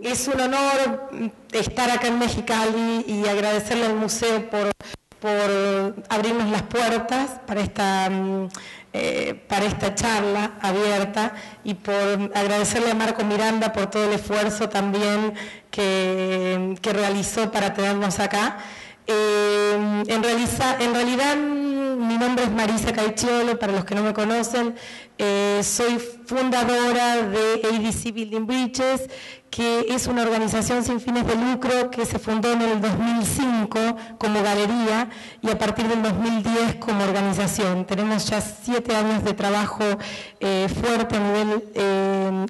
Es un honor estar acá en Mexicali y agradecerle al museo por abrirnos las puertas para esta charla abierta y por agradecerle a Marco Miranda por todo el esfuerzo también que realizó para tenernos acá. En realidad mi nombre es Marisa Caichiolo, para los que no me conocen. Soy fundadora de ADC Building Bridges, que es una organización sin fines de lucro que se fundó en el 2005 como galería y a partir del 2010 como organización. Tenemos ya 7 años de trabajo fuerte a nivel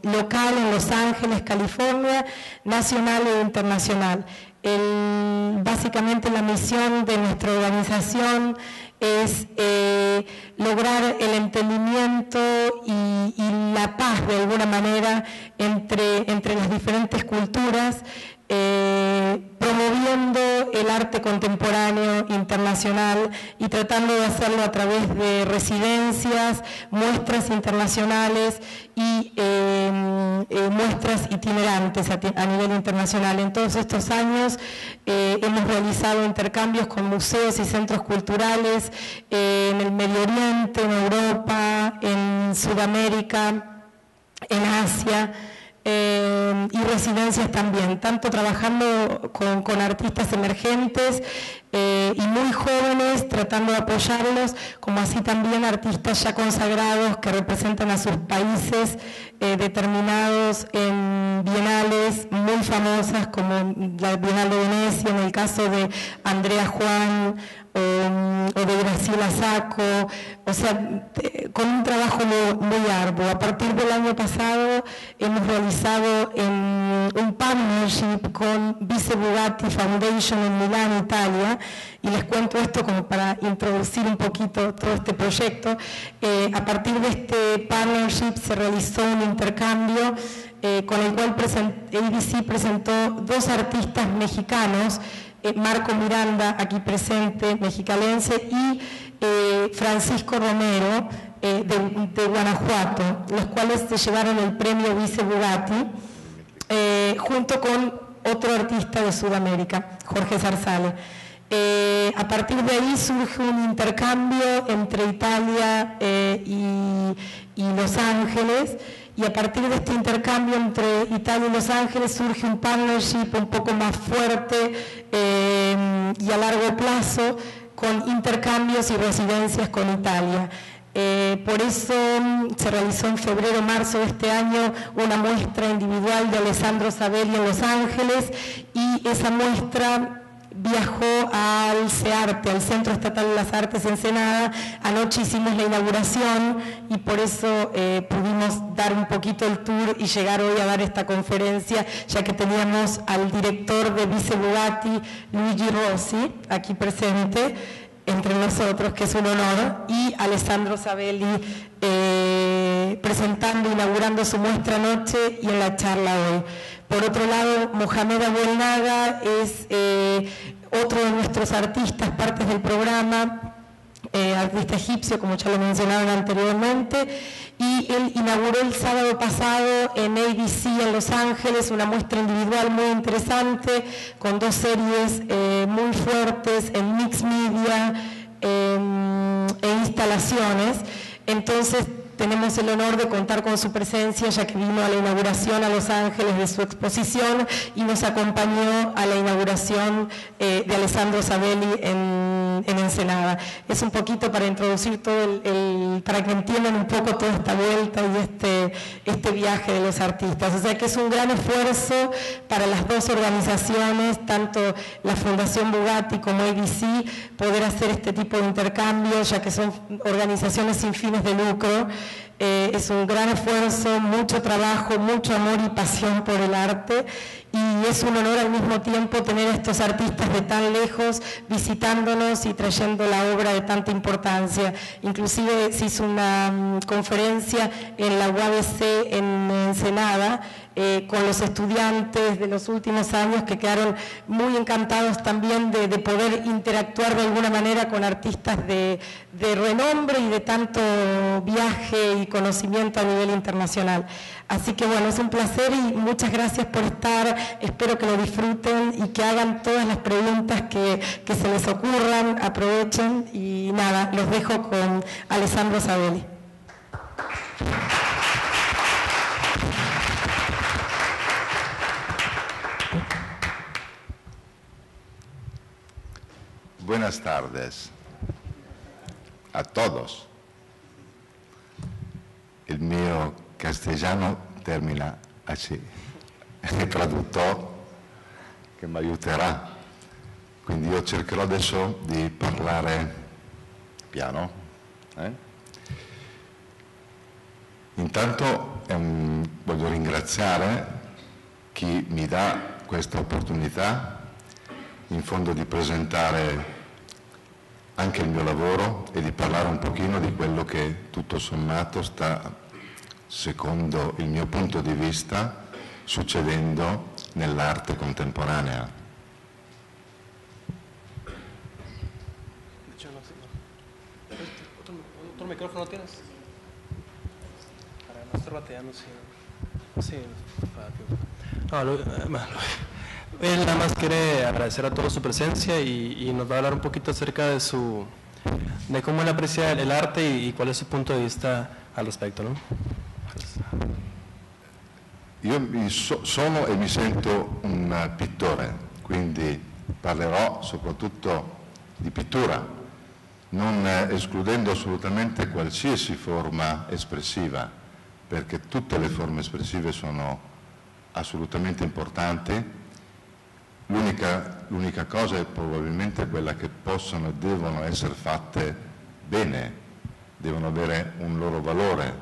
local en Los Ángeles, California, nacional e internacional. Básicamente la misión de nuestra organización es lograr el entendimiento y la paz de alguna manera entre las diferentes culturas, promoviendo el arte contemporáneo internacional y tratando de hacerlo a través de residencias, muestras internacionales y muestras itinerantes a nivel internacional. En todos estos años hemos realizado intercambios con museos y centros culturales en el Medio Oriente, en Europa, en Sudamérica, en Asia, y residencias también, tanto trabajando con artistas emergentes y muy jóvenes, tratando de apoyarlos, como así también artistas ya consagrados que representan a sus países determinados en bienales muy famosas como la Bienal de Venecia, en el caso de Andrea Juan o de Graciela Sacco, o sea, con un trabajo muy arduo. A partir del año pasado hemos realizado un partnership con Vice Bugatti Foundation en Milán, Italia, y les cuento esto como para introducir un poquito todo este proyecto. A partir de este partnership se realizó un intercambio con el cual ADC presentó 2 artistas mexicanos, Marco Miranda, aquí presente, mexicalense, y Francisco Romero, de Guanajuato, los cuales se llevaron el premio Vice Bugatti, junto con otro artista de Sudamérica, Jorge Zarzale. A partir de ahí surge un intercambio entre Italia y Los Ángeles, y a partir de este intercambio entre Italia y Los Ángeles surge un partnership un poco más fuerte y a largo plazo, con intercambios y residencias con Italia. Por eso se realizó en febrero-marzo de este año una muestra individual de Alessandro Sabelli en Los Ángeles, y esa muestra viajó al CEARTE, al Centro Estatal de las Artes Ensenada. Anoche hicimos la inauguración y por eso pudimos dar un poquito el tour y llegar hoy a dar esta conferencia, ya que teníamos al director de Vice Bugatti, Luigi Rossi, aquí presente entre nosotros, que es un honor, y Alessandro Sabelli presentando, inaugurando su muestra anoche y en la charla hoy. Por otro lado, Mohamed Abuelnaga es otro de nuestros artistas, partes del programa, artista egipcio, como ya lo mencionaron anteriormente, y él inauguró el sábado pasado en ADC en Los Ángeles una muestra individual muy interesante, con 2 series muy fuertes en mix media e instalaciones. Entonces tenemos el honor de contar con su presencia, ya que vino a la inauguración a Los Ángeles de su exposición y nos acompañó a la inauguración de Alessandro Sabelli en Ensenada. Es un poquito para introducir todo para que entiendan un poco toda esta vuelta y este viaje de los artistas. O sea que es un gran esfuerzo para las 2 organizaciones, tanto la Fundación Bugatti como ADC, poder hacer este tipo de intercambios, ya que son organizaciones sin fines de lucro. Es un gran esfuerzo, mucho trabajo, mucho amor y pasión por el arte, y es un honor al mismo tiempo tener a estos artistas de tan lejos visitándonos y trayendo la obra de tanta importancia. Inclusive se hizo una conferencia en la UABC en Ensenada, con los estudiantes de los últimos años que quedaron muy encantados también de poder interactuar de alguna manera con artistas de renombre y de tanto viaje y conocimiento a nivel internacional. Así que bueno, es un placer y muchas gracias por estar, espero que lo disfruten y que hagan todas las preguntas que se les ocurran, aprovechen y nada, los dejo con Alessandro Sabelli. Buenas tardes a todos. Il mio castigliano termina así. Il traduttore che mi aiuterà. Quindi io cercherò adesso di parlare piano. Intanto voglio ringraziare chi mi dà questa opportunità in fondo di presentare anche il mio lavoro e di parlare un pochino di quello che tutto sommato sta, secondo il mio punto di vista, succedendo nell'arte contemporanea. ¿Otro micrófono tienes? Para no estar bateando, sí. Sí, él nada más quiere agradecer a todos su presencia y nos va a hablar un poquito acerca de cómo él aprecia el arte y cuál es su punto de vista al respecto, ¿no? Io sono e mi sento un pittore, quindi parlerò soprattutto di pittura, non escludendo assolutamente qualsiasi forma espressiva, perché tutte le forme espressive sono assolutamente importanti. L'unica cosa è probabilmente quella che possono e devono essere fatte bene, devono avere un loro valore.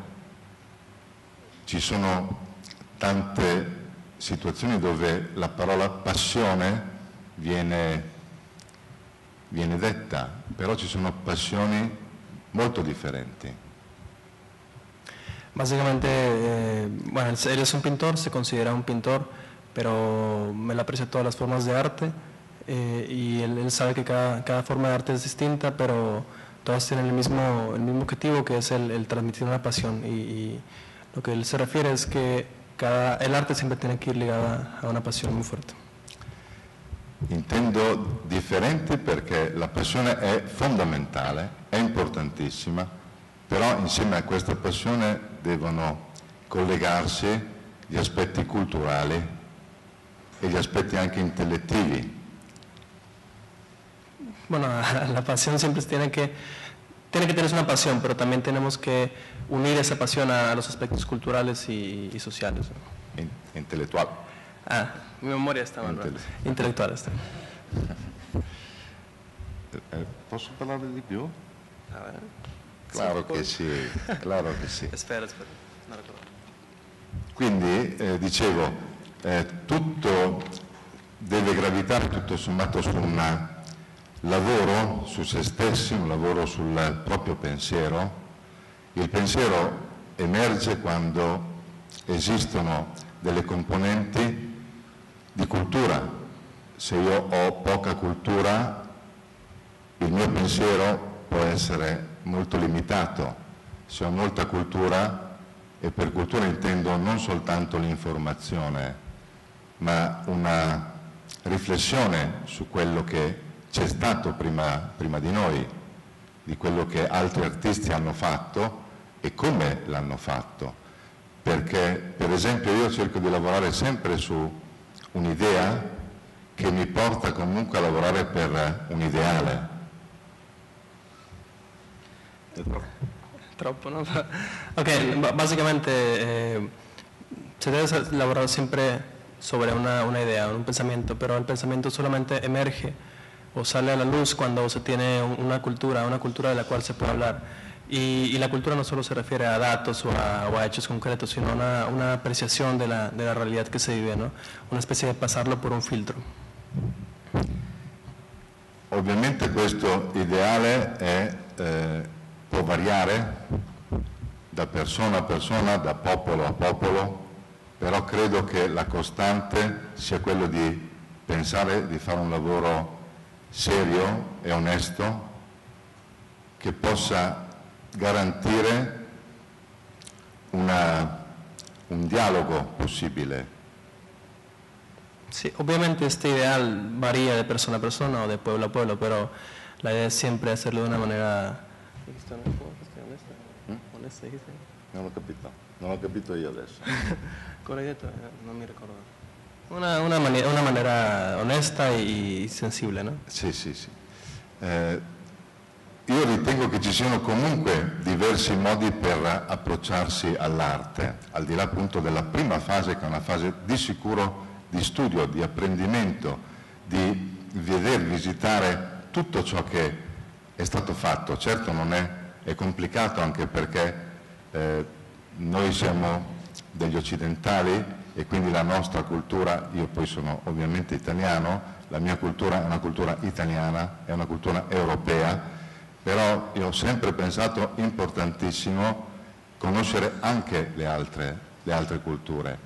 Ci sono tante situazioni dove la parola passione viene detta, però ci sono passioni molto differenti. Básicamente, bueno, él es un pintor, se considera un pintor, pero él aprecia todas las formas de arte y él sabe que cada forma de arte es distinta, pero todas tienen el mismo objetivo, que es el transmitir una pasión, y lo que él se refiere es que el arte siempre tiene que ir ligada a una passione muy fuerte. Intendo differenti perché la passione è fondamentale, è importantissima, però insieme a questa passione devono collegarsi gli aspetti culturali e gli aspetti anche intellettivi. Bueno, la pasión siempre tiene que tener una pasión, pero también tenemos que unir esa pasión a los aspectos culturales y sociales. Intellettuale. Ah, mi memoria está mal. Intelectual está. Posso parlare di più? A ver. Claro che sì, claro che sì. Espera. No recuerdo. Quindi, dicevo, tutto deve gravitare tutto sommato su un lavoro su se stessi, un lavoro sul proprio pensiero. Il pensiero emerge quando esistono delle componenti di cultura. Se io ho poca cultura, il mio pensiero può essere molto limitato. Se ho molta cultura, e per cultura intendo non soltanto l'informazione, ma una riflessione su quello che c'è stato prima di noi, di quello che altri artisti hanno fatto e come l'hanno fatto. Perché, per esempio, io cerco di lavorare sempre su un'idea che mi porta comunque a lavorare per un ideale. Troppo, ¿no? Ok, básicamente se debe elaborar siempre sobre una idea, un pensamiento, pero el pensamiento solamente emerge o sale a la luz cuando se tiene una cultura de la cual se puede hablar. Y la cultura no solo se refiere a datos o a hechos concretos, sino a una apreciación de la realidad que se vive, ¿no? Una especie de pasarlo por un filtro. Ovviamente questo ideale può variare da persona a persona, da popolo a popolo, però credo che la costante sia quello di pensare di fare un lavoro serio e onesto che possa garantire un dialogo possibile. Sí, obviamente este ideal varía de persona a persona o de pueblo a pueblo, pero la idea es siempre hacerlo de una manera... ¿Onesta dijiste? Non l'ho capito io adesso. Cosa hai detto? Non mi ricordo. Una manera onesta y sensible, ¿no? Sì. Io ritengo che ci siano comunque diversi modi per approcciarsi all'arte, al di là appunto della prima fase, che è una fase di sicuro di studio, di apprendimento, di visitare tutto ciò che è stato fatto. Certo non è complicato, anche perché noi siamo degli occidentali e quindi la nostra cultura, io poi sono ovviamente italiano, la mia cultura è una cultura italiana, è una cultura europea, però io ho sempre pensato importantissimo conoscere anche le altre culture,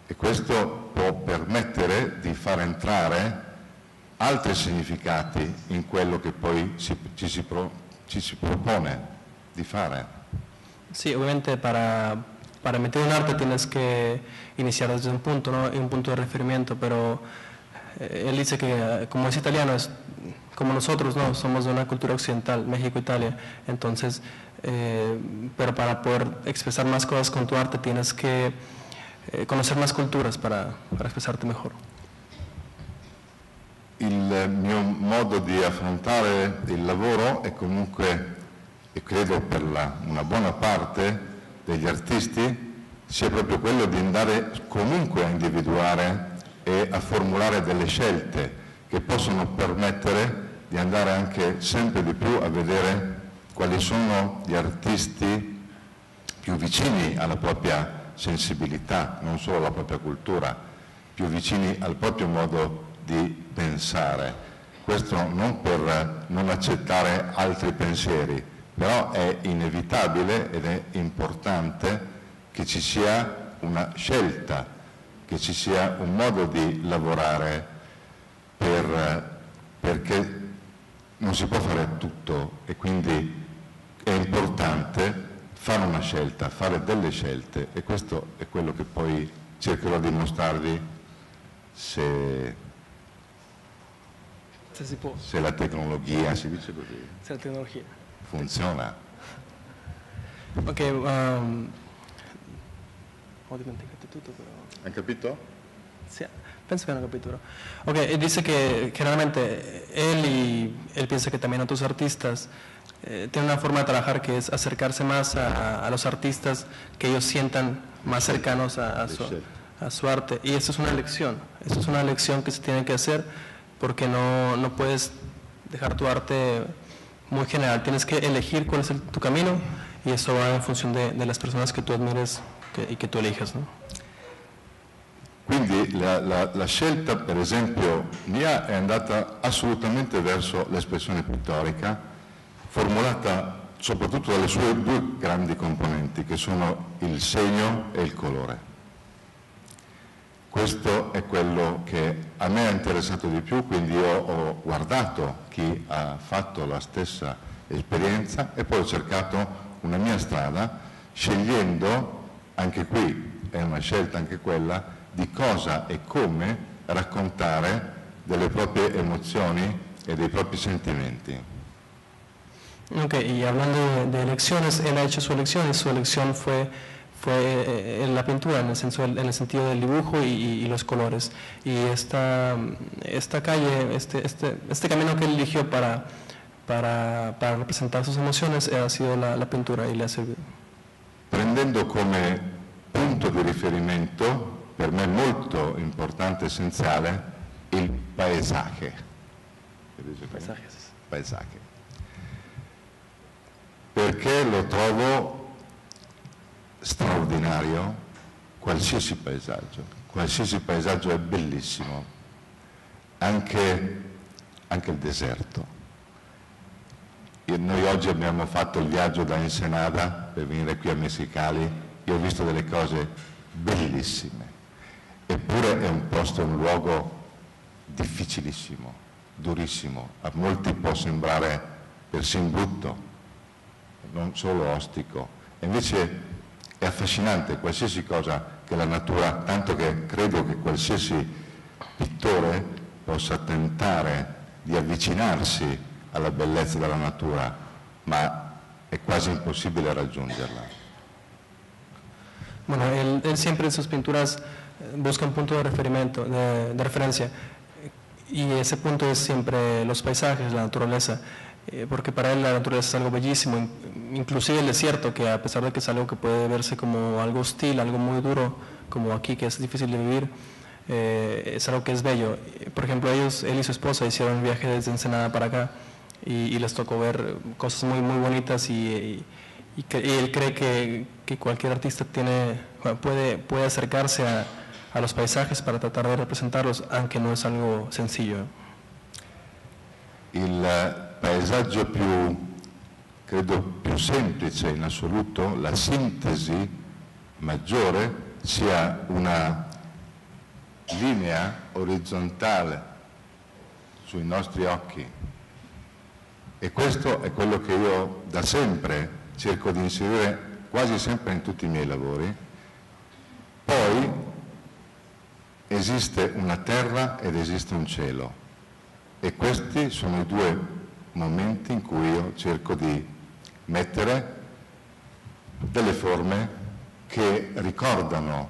e questo può permettere di far entrare altri significati in quello che poi ci si propone di fare. Sí, obviamente para meter un arte tienes que iniciar desde un punto, ¿no? Un punto de referimiento, pero él dice que como es italiano, es como nosotros, ¿no? Somos de una cultura occidental, México, Italia, entonces, pero para poder expresar más cosas con tu arte tienes que conocer más culturas para expresarte mejor. Il mio modo di affrontare il lavoro è comunque, e credo per una buona parte degli artisti, sia proprio quello di andare comunque a individuare e a formulare delle scelte che possono permettere di andare anche sempre di più a vedere quali sono gli artisti più vicini alla propria sensibilità, non solo alla propria cultura, più vicini al proprio modo di pensare. Questo non per non accettare altri pensieri, però è inevitabile ed è importante che ci sia una scelta, che ci sia un modo di lavorare, perché non si può fare tutto, e quindi è importante fare una scelta, fare delle scelte, e questo è quello che poi cercherò di mostrarvi se la tecnologia, si dice così, Se la tecnologia funziona. Ok, ho dimenticato tutto però... Hai capito? Sí, penso que no capítulo. Ok, dice que generalmente él piensa que también otros artistas tienen una forma de trabajar que es acercarse más a los artistas que ellos sientan más cercanos a su arte. Y eso es una elección que se tiene que hacer, porque no puedes dejar tu arte muy general, tienes que elegir cuál es tu camino, y eso va en función de las personas que tú admires y que tú elijas, ¿no? Quindi la scelta, per esempio, mia è andata assolutamente verso l'espressione pittorica, formulata soprattutto dalle sue due grandi componenti, che sono il segno e il colore. Questo è quello che a me ha interessato di più, quindi io ho guardato chi ha fatto la stessa esperienza e poi ho cercato una mia strada, scegliendo, anche qui è una scelta anche quella, di cosa e come raccontare delle proprie emozioni e dei propri sentimenti. Ok, y hablando de elecciones, él ha hecho su elección, y su elección fue en la pintura, en el sentido del dibujo y los colores. Y esta calle, este camino que él eligió para representar sus emociones ha sido la pintura, y le ha servido. Prendendo come punto di riferimento, per me molto importante e essenziale, il paesaje. Paesaje. Perché lo trovo straordinario qualsiasi paesaggio è bellissimo, anche il deserto. Noi oggi abbiamo fatto il viaggio da Ensenada per venire qui a Messicali, io ho visto delle cose bellissime, eppure è un posto, un luogo difficilissimo, durissimo, a molti può sembrare persino brutto, non solo ostico, e invece è affascinante qualsiasi cosa che la natura, tanto che credo che qualsiasi pittore possa tentare di avvicinarsi alla bellezza della natura, ma è quasi imposible raggiungerla. Bueno, él siempre en sus pinturas busca un punto de referencia, y ese punto es siempre los paisajes, la naturaleza, porque para él la naturaleza es algo bellísimo, inclusive el desierto, que a pesar de que es algo que puede verse como algo hostil, algo muy duro, como aquí, que es difícil de vivir, es algo que es bello. Por ejemplo, él y su esposa hicieron un viaje desde Ensenada para acá y les tocó ver cosas muy, muy bonitas, y él cree que cualquier artista puede acercarse a los paisajes para tratar de representarlos, aunque no es algo sencillo. Il paesaggio credo più semplice in assoluto, la sintesi maggiore, sia una linea orizzontale sui nostri occhi, e questo è quello che io da sempre cerco di inserire quasi sempre in tutti i miei lavori. Poi esiste una terra ed esiste un cielo, e questi sono i due momenti in cui io cerco di mettere delle forme che ricordano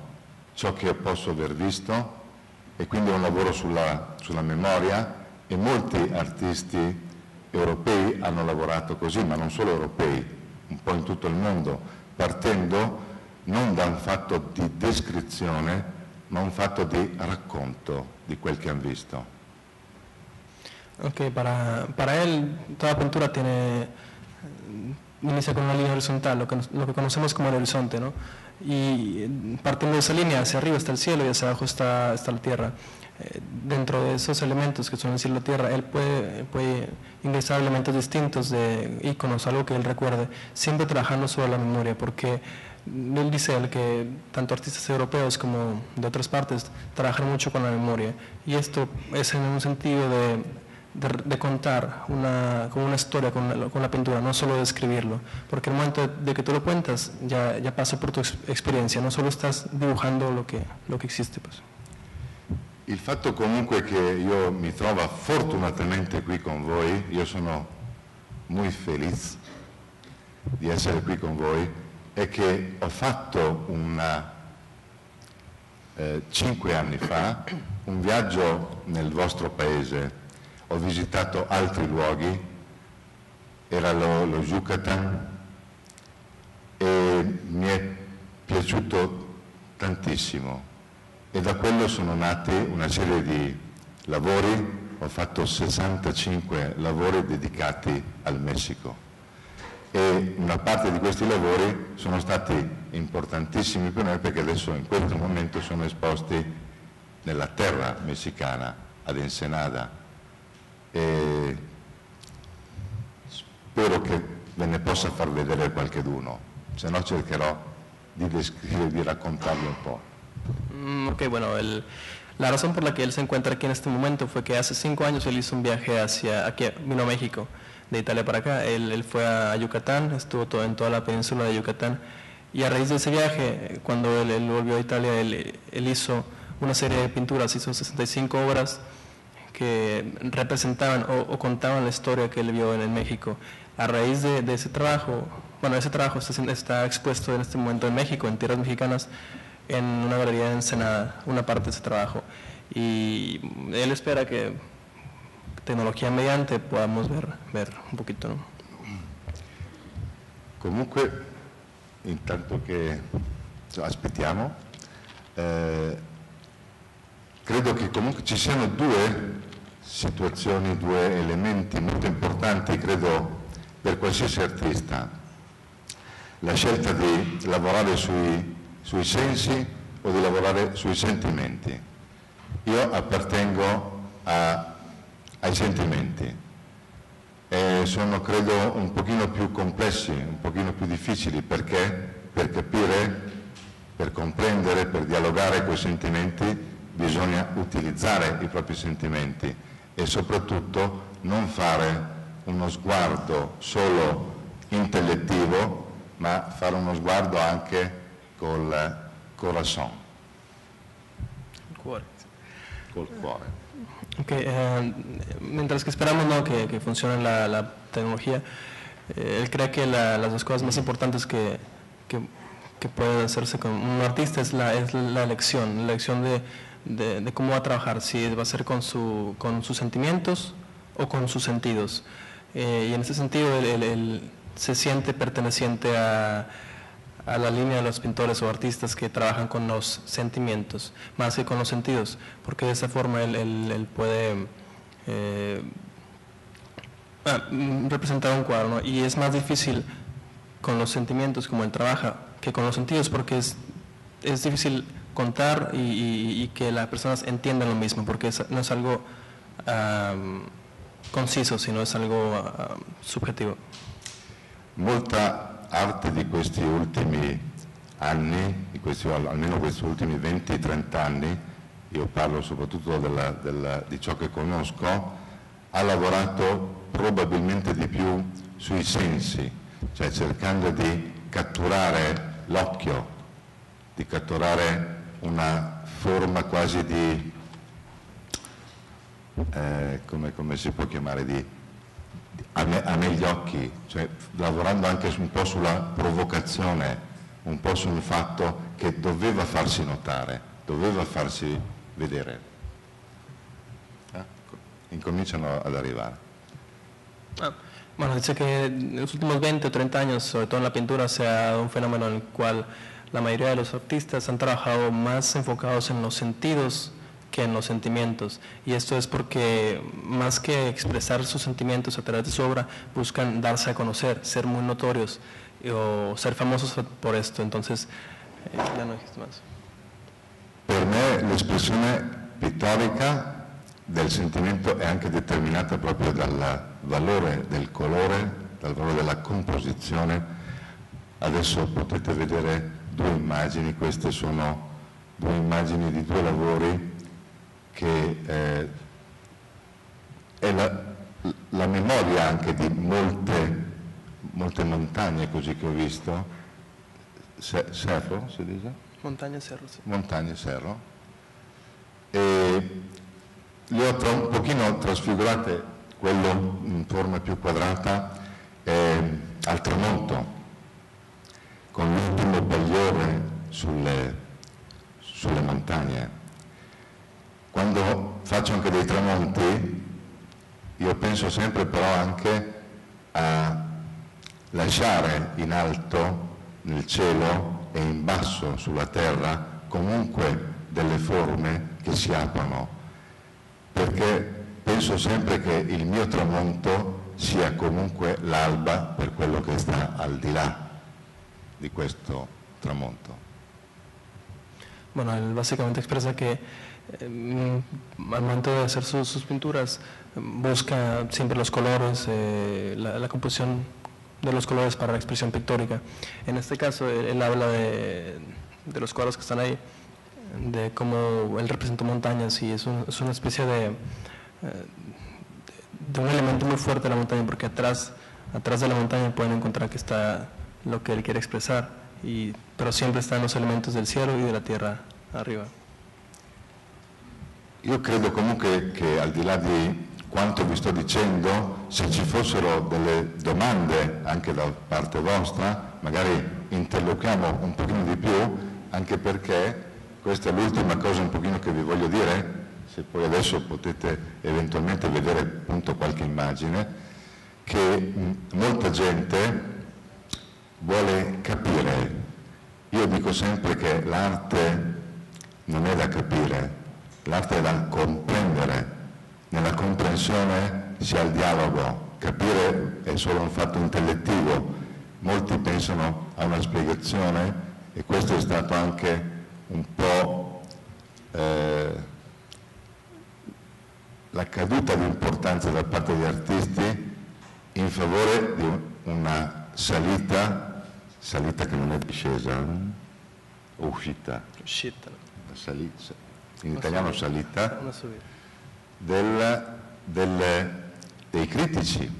ciò che io posso aver visto, e quindi è un lavoro sulla memoria, e molti artisti europei hanno lavorato così, ma non solo europei, un po' in tutto il mondo, partendo non da un fatto di descrizione, ma un fatto di racconto di quel che hanno visto. Ok, para él toda pintura inicia con una línea horizontal, lo que conocemos como el horizonte, ¿no? Y partiendo de esa línea, hacia arriba está el cielo y hacia abajo está la tierra. Dentro de esos elementos que son el cielo y la tierra, él puede ingresar elementos distintos de íconos, algo que él recuerde, siempre trabajando sobre la memoria, porque él dice que tanto artistas europeos como de otras partes trabajan mucho con la memoria, y esto es en un sentido de contar como una historia con la pintura, no solo de escribirlo, porque el momento de que tú lo cuentas ya pasa por tu experiencia, no solo estás dibujando lo que existe, pues. Il fatto comunque che io mi trovo fortunatamente qui con voi, io sono muy feliz di essere qui con voi, è che ho fatto 5 anni fa un viaggio nel vostro paese, ho visitato altri luoghi, era lo Yucatan, e mi è piaciuto tantissimo, e da quello sono nati una serie di lavori. Ho fatto 65 lavori dedicati al Messico, e una parte di questi lavori sono stati importantissimi per noi, perché adesso in questo momento sono esposti nella terra messicana, ad Ensenada, e spero che ve ne possa far vedere qualcheduno, se no cercherò di descrivere, di raccontarvi un po'. Ok, bueno, la razón por la que él se encuentra aquí en este momento fue que hace 5 años él hizo un viaje vino a México, de Italia para acá. Él fue a Yucatán, estuvo en toda la península de Yucatán, y a raíz de ese viaje, cuando él volvió a Italia, él hizo una serie de pinturas, hizo 65 obras que representaban o contaban la historia que él vio en México. A raíz de ese trabajo, ese trabajo está expuesto en este momento en México, en tierras mexicanas, en una galería de Ensenada, una parte de ese trabajo, y él espera que tecnología mediante podamos ver un poquito, ¿no? Comunque, intanto che aspettiamo, credo che comunque ci siano due situazioni, due elementi molto importanti, credo, per qualsiasi artista: la scelta di lavorare sui sensi o di lavorare sui sentimenti. Io appartengo ai sentimenti, e sono, credo, un pochino più complessi, un pochino più difficili, perché per capire Per comprendere, per dialogare con i sentimenti, bisogna utilizzare i propri sentimenti e soprattutto non fare uno sguardo solo intellettivo, ma fare uno sguardo anche col corazon, col cuore. Okay, mientras que esperamos, ¿no?, que funcione la tecnología, él cree que las dos cosas más importantes que puede hacerse con un artista es la elección de cómo va a trabajar, si va a ser con sus sentimientos o con sus sentidos. Y en ese sentido él se siente perteneciente a la línea de los pintores o artistas que trabajan con los sentimientos más que con los sentidos, porque de esa forma él puede representar un cuadro, ¿no? Y es más difícil con los sentimientos como él trabaja que con los sentidos, porque es difícil contar y que las personas entiendan lo mismo, porque no es algo conciso, sino es algo subjetivo. Molta arte di questi ultimi anni, almeno questi ultimi 20-30 anni, io parlo soprattutto di ciò che conosco, ha lavorato probabilmente di più sui sensi, cioè cercando di catturare l'occhio, di catturare una forma quasi di, come si può chiamare, a me gli occhi, cioè lavorando anche un po' sulla provocazione, un po' sul fatto che doveva farsi notare, doveva farsi vedere. Incominciano ad arrivare. Bueno, dice que en los últimos 20 o 30 años, sobre todo en la pintura, se ha dado un fenómeno en el cual la mayoría de los artistas han trabajado más enfocados en los sentidos que en los sentimientos, y esto es porque más que expresar sus sentimientos a través de su obra, buscan darse a conocer, ser muy notorios o ser famosos por esto. Entonces, ya no existe más. Per me l'espressione pittorica del sentimento è anche determinata proprio dal valore del colore, dal valore della composizione. Adesso potete vedere due immagini, queste sono due immagini di due lavori che è la memoria anche di molte montagne, così che ho visto, cerro si dice? Montaña Cerro, sì. Montagne Cerro, e le ho un pochino trasfigurate, quello in forma più quadrata al tramonto, con l'ultimo bagliore sulle montagne. Quando faccio anche dei tramonti, io penso sempre però anche a lasciare in alto nel cielo e in basso sulla terra comunque delle forme che si aprono, perché penso sempre che il mio tramonto sia comunque l'alba per quello che sta al di là di questo tramonto. Bueno, él básicamente expresa que al momento de hacer sus pinturas busca siempre los colores, la composición de los colores para la expresión pictórica. En este caso él habla de los cuadros que están ahí, de cómo él representó montañas, y es una especie de un elemento muy fuerte de la montaña, porque atrás de la montaña pueden encontrar que está lo que él quiere expresar, pero siempre están los elementos del cielo y de la tierra arriba. Io credo comunque che al di là di quanto vi sto dicendo, se ci fossero delle domande anche da parte vostra, magari interloquiamo un pochino di più, anche perché questa è l'ultima cosa un pochino che vi voglio dire, se poi adesso potete eventualmente vedere appunto qualche immagine, che molta gente vuole capire. Io dico sempre che l'arte non è da capire, l'arte è da comprendere. Nella comprensione si ha il dialogo, capire è solo un fatto intellettivo, molti pensano a una spiegazione, e questo è stato anche un po' la caduta di importanza da parte degli artisti in favore di una salita che non è discesa, o uscita, Uscita. in italiano salita, Una subida. dei critici.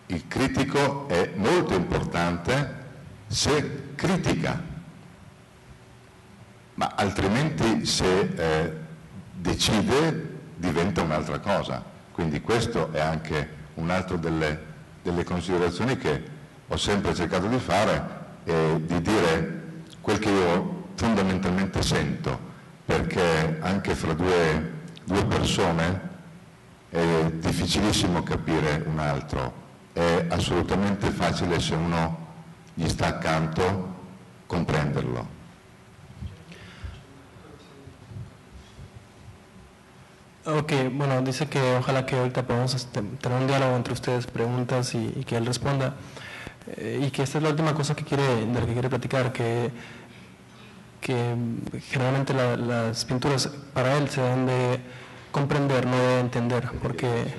Il critico è molto importante se critica, ma altrimenti se decide diventa un'altra cosa. Quindi questo è anche un altro delle considerazioni che ho sempre cercato di fare, di dire quel che io fondamentalmente sento, perché anche fra due persone è difficilissimo capire un altro, è assolutamente facile se uno gli sta accanto comprenderlo. Ok, bueno, dice que ojalá que ahorita podamos tener un diálogo entre ustedes, preguntas y que él responda. Y que esta es la última cosa de la que quiere platicar, que generalmente las pinturas para él se deben de comprender, no de entender, porque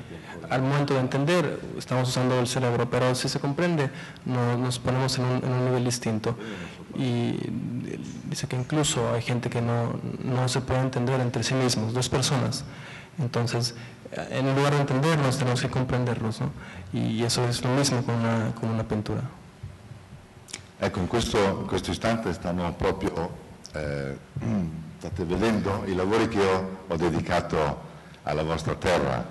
al momento de entender estamos usando el cerebro, pero si se comprende nos ponemos en un nivel distinto. Y dice que incluso hay gente que no se puede entender entre sí mismos, dos personas. Entonces, en lugar de entendernos, tenemos que comprenderlos, ¿no? Y eso es lo mismo con una pintura. Ecco, in questo istante stiamo proprio, state vedendo i lavori che io ho dedicato alla vostra terra.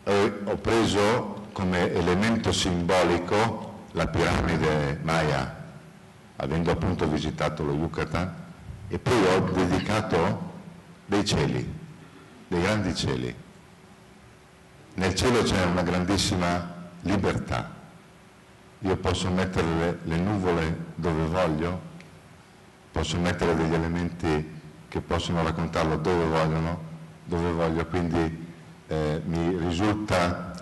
Ho preso come elemento simbolico la piramide Maya, avendo appunto visitato lo Yucatan, e poi ho dedicato dei cieli, dei grandi cieli. Nel cielo c'è una grandissima libertà. Io posso mettere le nuvole dove voglio, posso mettere degli elementi che possono raccontarlo dove voglio, quindi mi risulta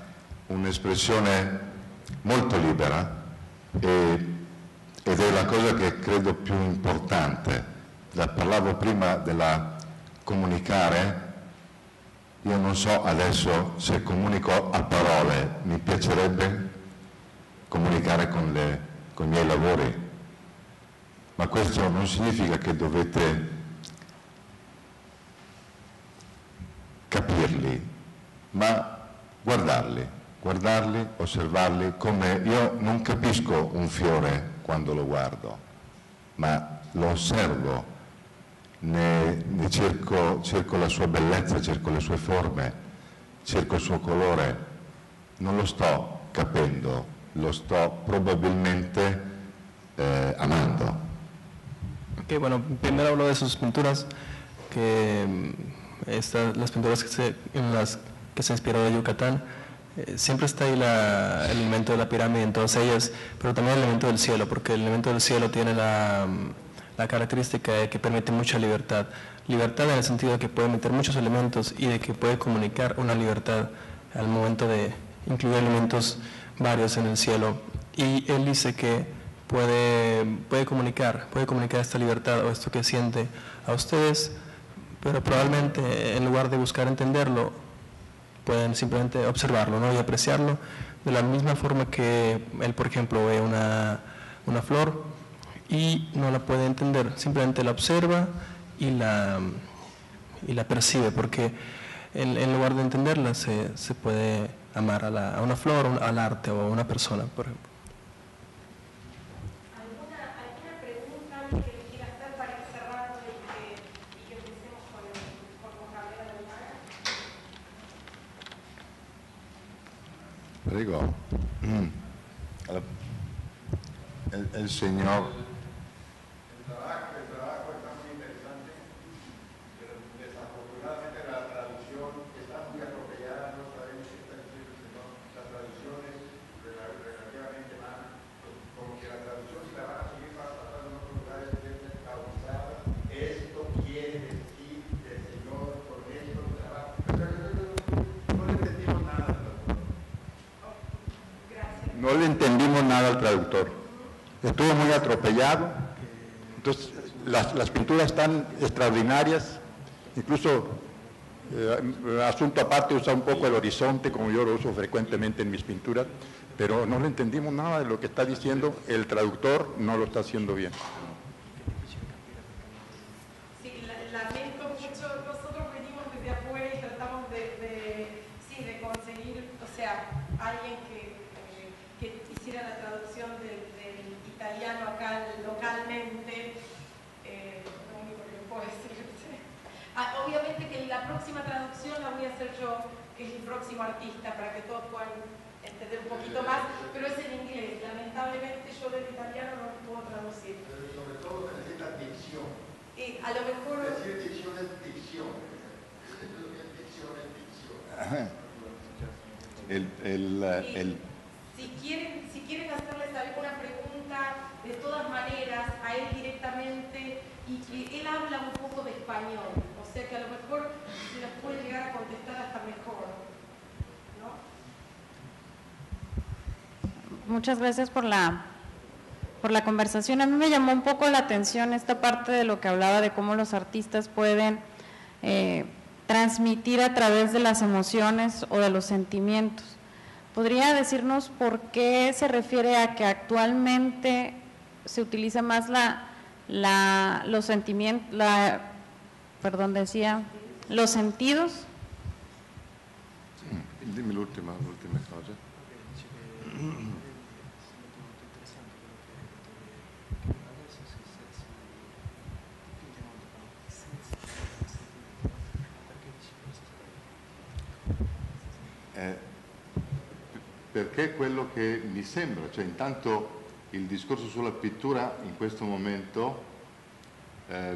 un'espressione molto libera ed è la cosa che credo più importante. Parlavo prima della comunicare. Io non so adesso se comunico a parole, mi piacerebbe comunicare con i miei lavori, ma questo non significa che dovete capirli, ma guardarli, osservarli, come io non capisco un fiore quando lo guardo, ma lo osservo. Ne cerco la sua bellezza, cerco le sue forme, cerco il suo colore, non lo sto capendo, lo sto probabilmente amando. Ok, bueno, primero hablo de sus pinturas, que las pinturas en las que se inspiró de Yucatán. Siempre está ahí el elemento de la pirámide en todas ellas, pero también el elemento del cielo, porque el elemento del cielo tiene la característica de que permite mucha libertad. Libertad en el sentido de que puede meter muchos elementos y de que puede comunicar una libertad al momento de incluir elementos varios en el cielo. Y él dice que puede comunicar esta libertad o esto que siente a ustedes, pero probablemente en lugar de buscar entenderlo, pueden simplemente observarlo, ¿no? Y apreciarlo de la misma forma que él, por ejemplo, ve una flor y no la puede entender, simplemente la observa y la percibe, porque en lugar de entenderla se puede amar a una flor, al arte o a una persona, por ejemplo. ¿Alguna pregunta que le quiera hacer para ir cerrando y que empecemos con Gabriela Prego. El señor. El trabajo está muy interesante, pero desafortunadamente la traducción está muy atropellada, no sabemos qué está diciendo el señor. La traducción es relativamente mal, como que la traducción, si la van a seguir más atrás en otros lugares, es causada. Esto quiere decir el señor con esto trabajo. No le entendimos nada al traductor. No le entendimos nada al traductor. Estuvo muy atropellado. Entonces, las pinturas están extraordinarias, incluso, asunto aparte, usa un poco el horizonte, como yo lo uso frecuentemente en mis pinturas, pero no le entendimos nada de lo que está diciendo, el traductor no lo está haciendo bien. Sí, lamento mucho, nosotros venimos desde afuera y tratamos de conseguir, o sea, alguien que hiciera la traducción del italiano acá localmente, lo único que puedo decir. Obviamente que la próxima traducción la voy a hacer yo, que es el próximo artista, para que todos puedan entender un poquito más, pero es en inglés. Lamentablemente yo del italiano no lo puedo traducir. Pero sobre todo necesita dicción. A lo mejor... Decir dicción es dicción. Dicción es dicción. Si quieren hacerles alguna pregunta, de todas maneras, a él directamente, y que él habla un poco de español, o sea que a lo mejor se las puede llegar a contestar hasta mejor, ¿no? Muchas gracias por la conversación. A mí me llamó un poco la atención esta parte de lo que hablaba de cómo los artistas pueden transmitir a través de las emociones o de los sentimientos. ¿Podría decirnos por qué se refiere a que actualmente se utiliza más los sentimientos, los sentidos? Dimmi l'ultima cosa. Perché quello che mi sembra, cioè intanto il discorso sulla pittura in questo momento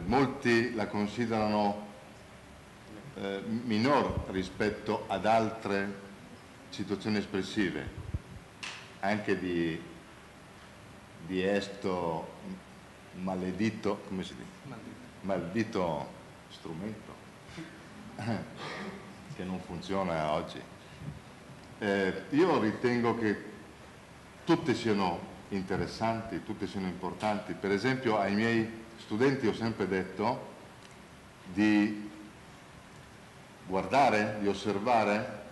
molti la considerano minor rispetto ad altre situazioni espressive, anche di esto maledito, come si dice? Maldito strumento che non funziona oggi. Io ritengo che tutte siano interessanti, tutte siano importanti. Per esempio ai miei studenti ho sempre detto di guardare, di osservare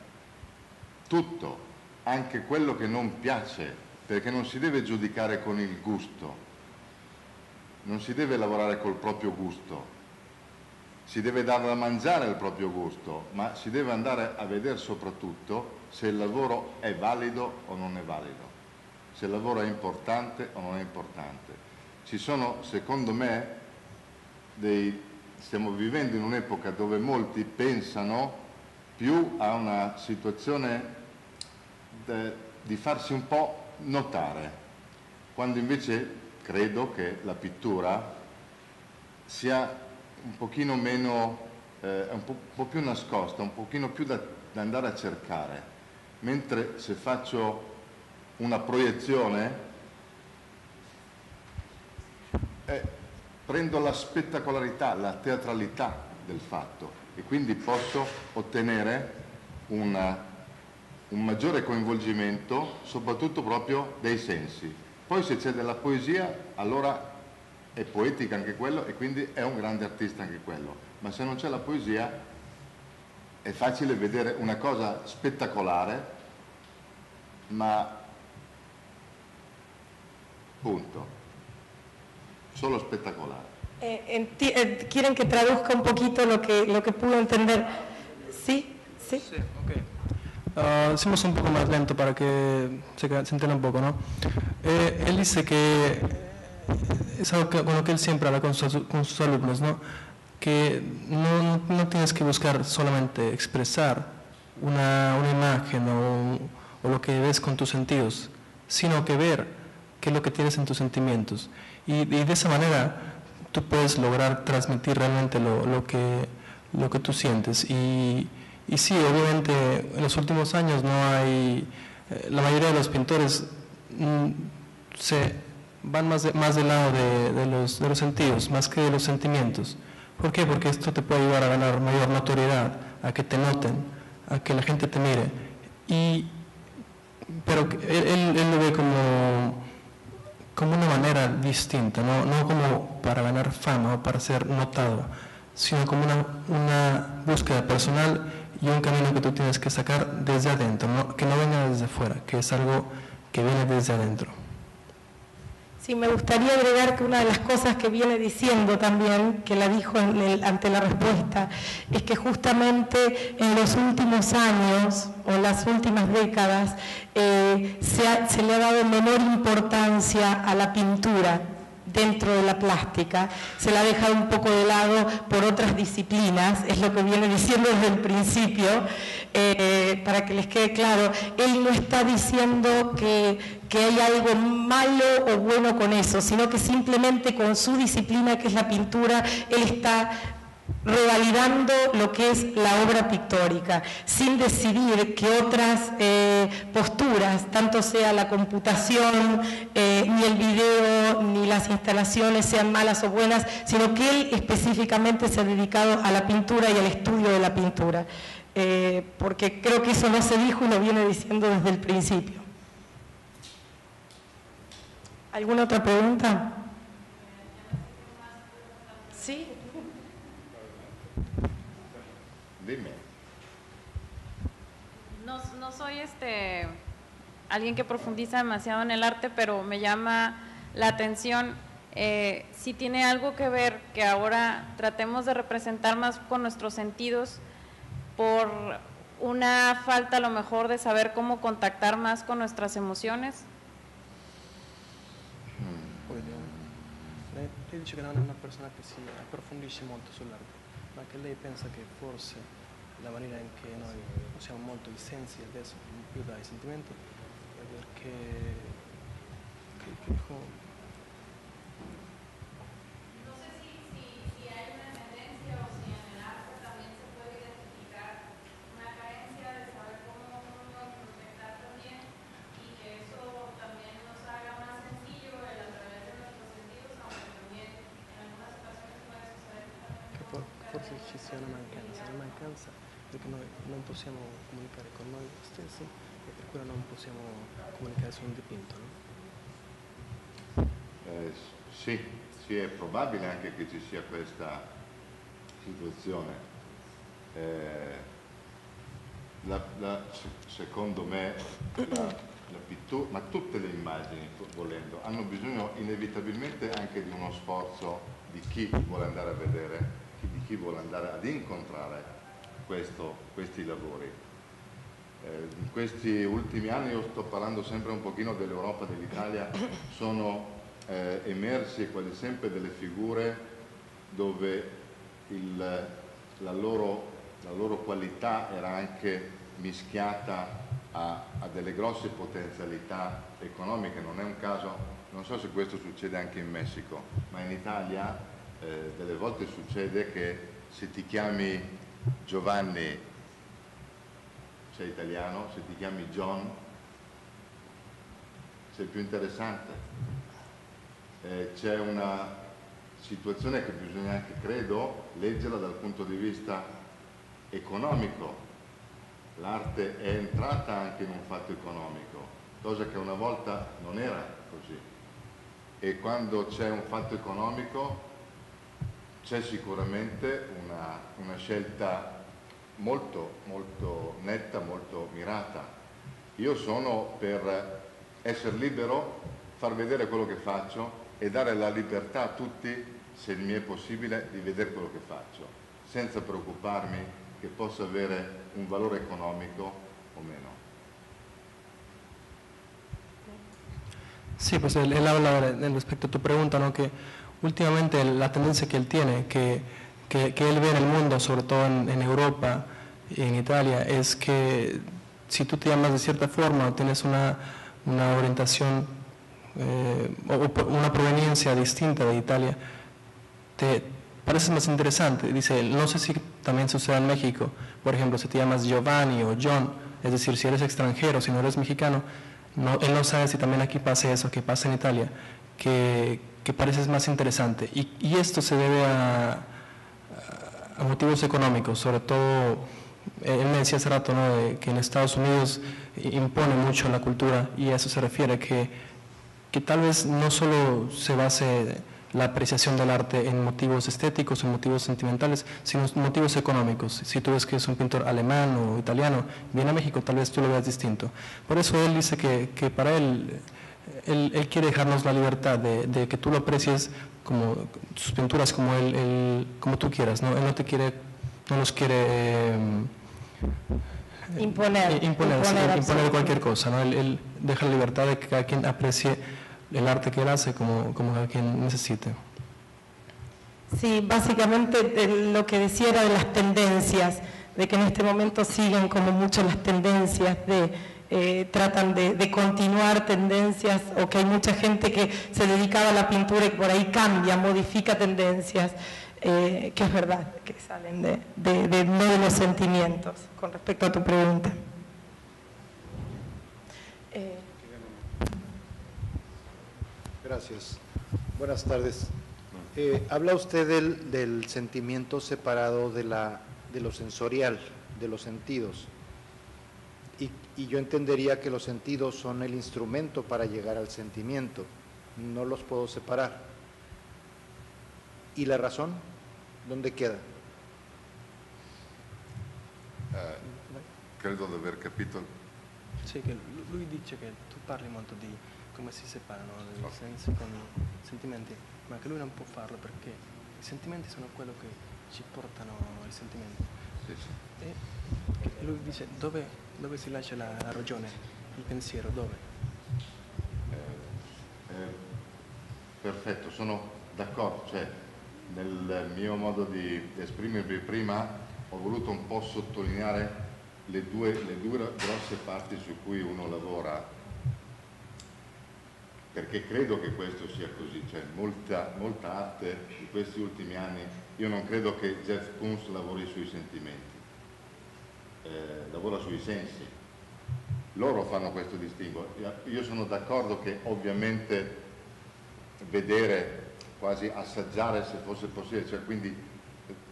tutto, anche quello che non piace, perché non si deve giudicare con il gusto, non si deve lavorare col proprio gusto, si deve dare da mangiare al proprio gusto, ma si deve andare a vedere soprattutto se il lavoro è valido o non è valido, se il lavoro è importante o non è importante. Ci sono, secondo me, stiamo vivendo in un'epoca dove molti pensano più a una situazione di farsi un po' notare, quando invece credo che la pittura sia un pochino meno, un po' più nascosta, un pochino più da andare a cercare, mentre se faccio una proiezione prendo la spettacolarità, la teatralità del fatto e quindi posso ottenere un maggiore coinvolgimento, soprattutto proprio dei sensi. Poi se c'è della poesia, allora è poetica anche quello e quindi è un grande artista anche quello, ma se non c'è la poesia è facile vedere una cosa spettacolare, ma punto, solo spettacolare. ¿Quieren que traduzca un poquito lo que pudo entender? ¿Sí? ¿Sí? Sí, ok. Hacemos un poco más lento para que se entienda un poco, ¿no? Él dice que es algo con lo que él siempre habla con sus alumnos, ¿no? Que no tienes que buscar solamente expresar una imagen o lo que ves con tus sentidos, sino que ver qué es lo que tienes en tus sentimientos. Y de esa manera tú puedes lograr transmitir realmente lo que tú sientes. Y sí, obviamente en los últimos años no hay, la mayoría de los pintores se van más del lado de los sentidos, más que de los sentimientos. ¿Por qué? Porque esto te puede ayudar a ganar mayor notoriedad, a que te noten, a que la gente te mire. Pero él lo ve como una manera distinta, no como para ganar fama o para ser notado, sino como una búsqueda personal y un camino que tú tienes que sacar desde adentro, que no venga desde fuera, que es algo que viene desde adentro. Sí, me gustaría agregar que una de las cosas que viene diciendo también, que la dijo ante la respuesta, es que justamente en los últimos años o las últimas décadas se le ha dado menor importancia a la pintura dentro de la plástica, se la ha dejado un poco de lado por otras disciplinas, es lo que viene diciendo desde el principio, para que les quede claro. Él no está diciendo que hay algo malo o bueno con eso, sino que simplemente con su disciplina, que es la pintura, él está revalidando lo que es la obra pictórica, sin decidir que otras posturas, tanto sea la computación, ni el video, ni las instalaciones sean malas o buenas, sino que él específicamente se ha dedicado a la pintura y al estudio de la pintura, porque creo que eso no se dijo y lo viene diciendo desde el principio. ¿Alguna otra pregunta? Sí. Dime. No soy alguien que profundiza demasiado en el arte, pero me llama la atención si tiene algo que ver que ahora tratemos de representar más con nuestros sentidos por una falta a lo mejor de saber cómo contactar más con nuestras emociones. Lei dice che non è una persona che si approfondisce molto sull'arte, ma che lei pensa che forse la maniera in cui noi usiamo molto i sensi adesso, più dai sentimenti, è perché No sé si hay una tendencia o si en el arte también se puede identificar una carencia de saber cómo uno proyectar también y que eso también nos haga más sencillo el a través de nuestros sentidos, aunque también en algunas ocasiones puede suceder che forse ci sia una mancanza perché noi non possiamo comunicare con noi stessi e per quello non possiamo comunicare su un dipinto, no? Sì, è probabile anche che ci sia questa situazione. Secondo me la pittura, ma tutte le immagini, volendo, hanno bisogno inevitabilmente anche di uno sforzo di chi vuole andare a vedere, di chi vuole andare ad incontrare questi lavori. In questi ultimi anni, io sto parlando sempre un pochino dell'Europa, dell'Italia, sono emersi quasi sempre delle figure dove la loro qualità era anche mischiata a delle grosse potenzialità economiche. Non è un caso, non so se questo succede anche in Messico, ma in Italia delle volte succede che se ti chiami Giovanni sei italiano, se ti chiami John sei più interessante. C'è una situazione che bisogna anche, credo, leggerla dal punto di vista economico. L'arte è entrata anche in un fatto economico, cosa che una volta non era così. E quando c'è un fatto economico c'è sicuramente una scelta molto, molto netta, molto mirata. Io sono per essere libero, far vedere quello che faccio e dare la libertà a tutti, se mi è possibile, di vedere quello che faccio, senza preoccuparmi che possa avere un valore económico o meno. Sí, pues él habla respecto a tu pregunta, ¿no? Que últimamente la tendencia que él tiene, que él ve en el mundo, sobre todo en Europa y en Italia, es que si tú te llamas de cierta forma o tienes una orientación o una proveniencia distinta de Italia, te parece más interesante. Dice, no sé si también sucede en México, por ejemplo, si te llamas Giovanni o John, es decir, si eres extranjero, si no eres mexicano, él no sabe si también aquí pasa eso que pasa en Italia, que pareces más interesante. Y esto se debe a motivos económicos, sobre todo, él me decía hace rato, ¿no?, que en Estados Unidos impone mucho la cultura, y a eso se refiere, que tal vez no solo se base la apreciación del arte en motivos estéticos o motivos sentimentales, sino motivos económicos. Si tú ves que es un pintor alemán o italiano, viene a México, tal vez tú lo veas distinto. Por eso él dice que para él quiere dejarnos la libertad de que tú lo aprecies como sus pinturas como tú quieras, ¿no? Él no nos quiere imponer cualquier cosa, ¿no? Él deja la libertad de que cada quien aprecie el arte que él hace como cada quien necesite. Sí, básicamente lo que decía era de las tendencias, de que en este momento siguen como mucho las tendencias, tratan de continuar tendencias, o que hay mucha gente que se dedicaba a la pintura y por ahí cambia, modifica tendencias, que es verdad, que salen no de los sentimientos, con respecto a tu pregunta. Gracias. Buenas tardes. Habla usted del sentimiento separado de lo sensorial, de los sentidos. Y yo entendería que los sentidos son el instrumento para llegar al sentimiento. No los puedo separar. ¿Y la razón? ¿Dónde queda? Credo di aver capito. Sì, che lui dice che tu parli molto di come si separano i sensi con i sentimenti, ma che lui non può farlo perché i sentimenti sono quello che ci portano ai sentimenti. Sì, sì. E lui dice dove si lascia la ragione, il pensiero, dove? Perfetto, sono d'accordo, cioè nel mio modo di esprimervi prima ho voluto un po' sottolineare le due grosse parti su cui uno lavora, perché credo che questo sia così, cioè molta arte di questi ultimi anni, io non credo che Jeff Koons lavori sui sentimenti, lavora sui sensi, loro fanno questo distinguo. Io sono d'accordo che ovviamente vedere, quasi assaggiare se fosse possibile, cioè quindi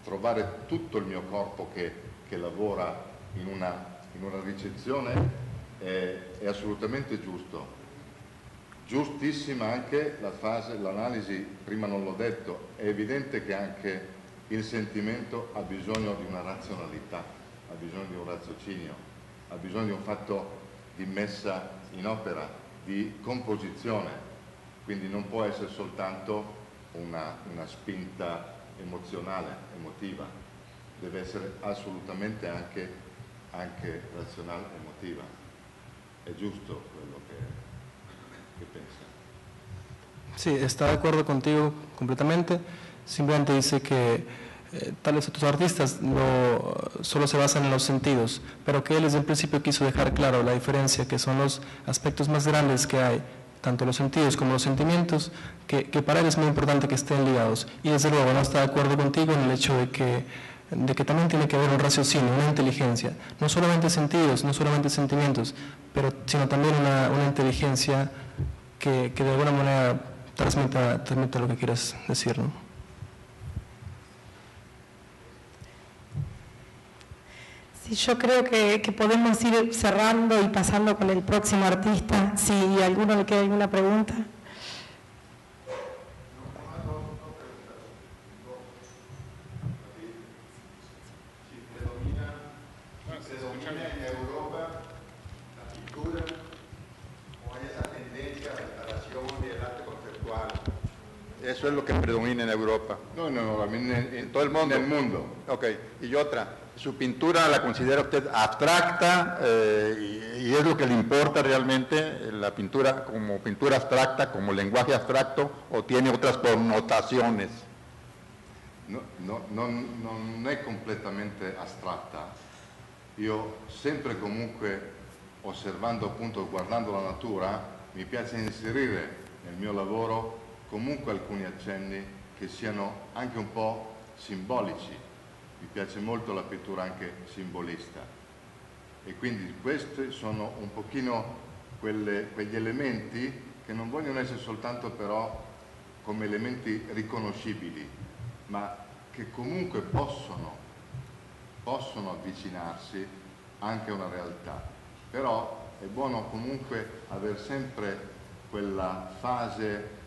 trovare tutto il mio corpo che lavora in una ricezione è assolutamente giusto. Giustissima anche la fase, l'analisi, prima non l'ho detto, è evidente che anche il sentimento ha bisogno di una razionalità, ha bisogno di un raziocinio, ha bisogno di un fatto di messa in opera, di composizione, quindi non può essere soltanto una spinta emozionale, emotiva, deve essere assolutamente anche razionale, emotiva. È giusto quello che pensa. Sí, está de acuerdo contigo completamente. Simplemente dice que tales otros artistas solo se basan en los sentidos, pero que él desde el principio quiso dejar claro la diferencia, que son los aspectos más grandes que hay, tanto los sentidos como los sentimientos, que para él es muy importante que estén ligados. Y desde luego no está de acuerdo contigo en el hecho de que también tiene que haber un raciocinio, una inteligencia, no solamente sentidos, no solamente sentimientos, sino también una inteligencia que de alguna manera transmita lo que quieras decir, ¿no? Sí, yo creo que podemos ir cerrando y pasando con el próximo artista. Si a alguno le queda alguna pregunta. Eso es lo que predomina en Europa. No, en todo el mundo. En el mundo. Ok, y otra, ¿su pintura la considera usted abstracta y es lo que le importa realmente la pintura como pintura abstracta, como lenguaje abstracto, o tiene otras connotaciones? Non è completamente astratta. Io sempre comunque osservando, appunto, guardando la natura, mi piace inserire nel mio lavoro comunque alcuni accenni che siano anche un po' simbolici. Mi piace molto la pittura anche simbolista e quindi questi sono un pochino quegli elementi che non vogliono essere soltanto però come elementi riconoscibili, ma che comunque possono avvicinarsi anche a una realtà. Però è buono comunque aver sempre quella fase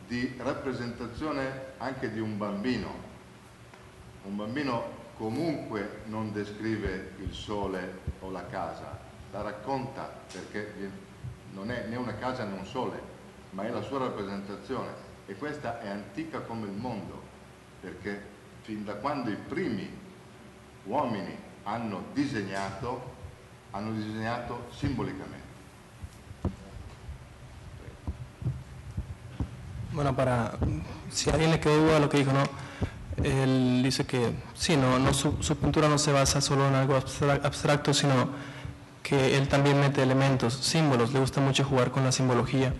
di rappresentazione anche di un bambino. Un bambino comunque non descrive il sole o la casa, la racconta, perché non è né una casa né un sole, ma è la sua rappresentazione, e questa è antica come il mondo, perché fin da quando i primi uomini hanno disegnato simbolicamente. Bueno, si a alguien le quedó duda lo que dijo, ¿no? Él dice que sí, su pintura no se basa solo en algo abstracto, sino que él también mete elementos, símbolos, le gusta mucho jugar con la simbología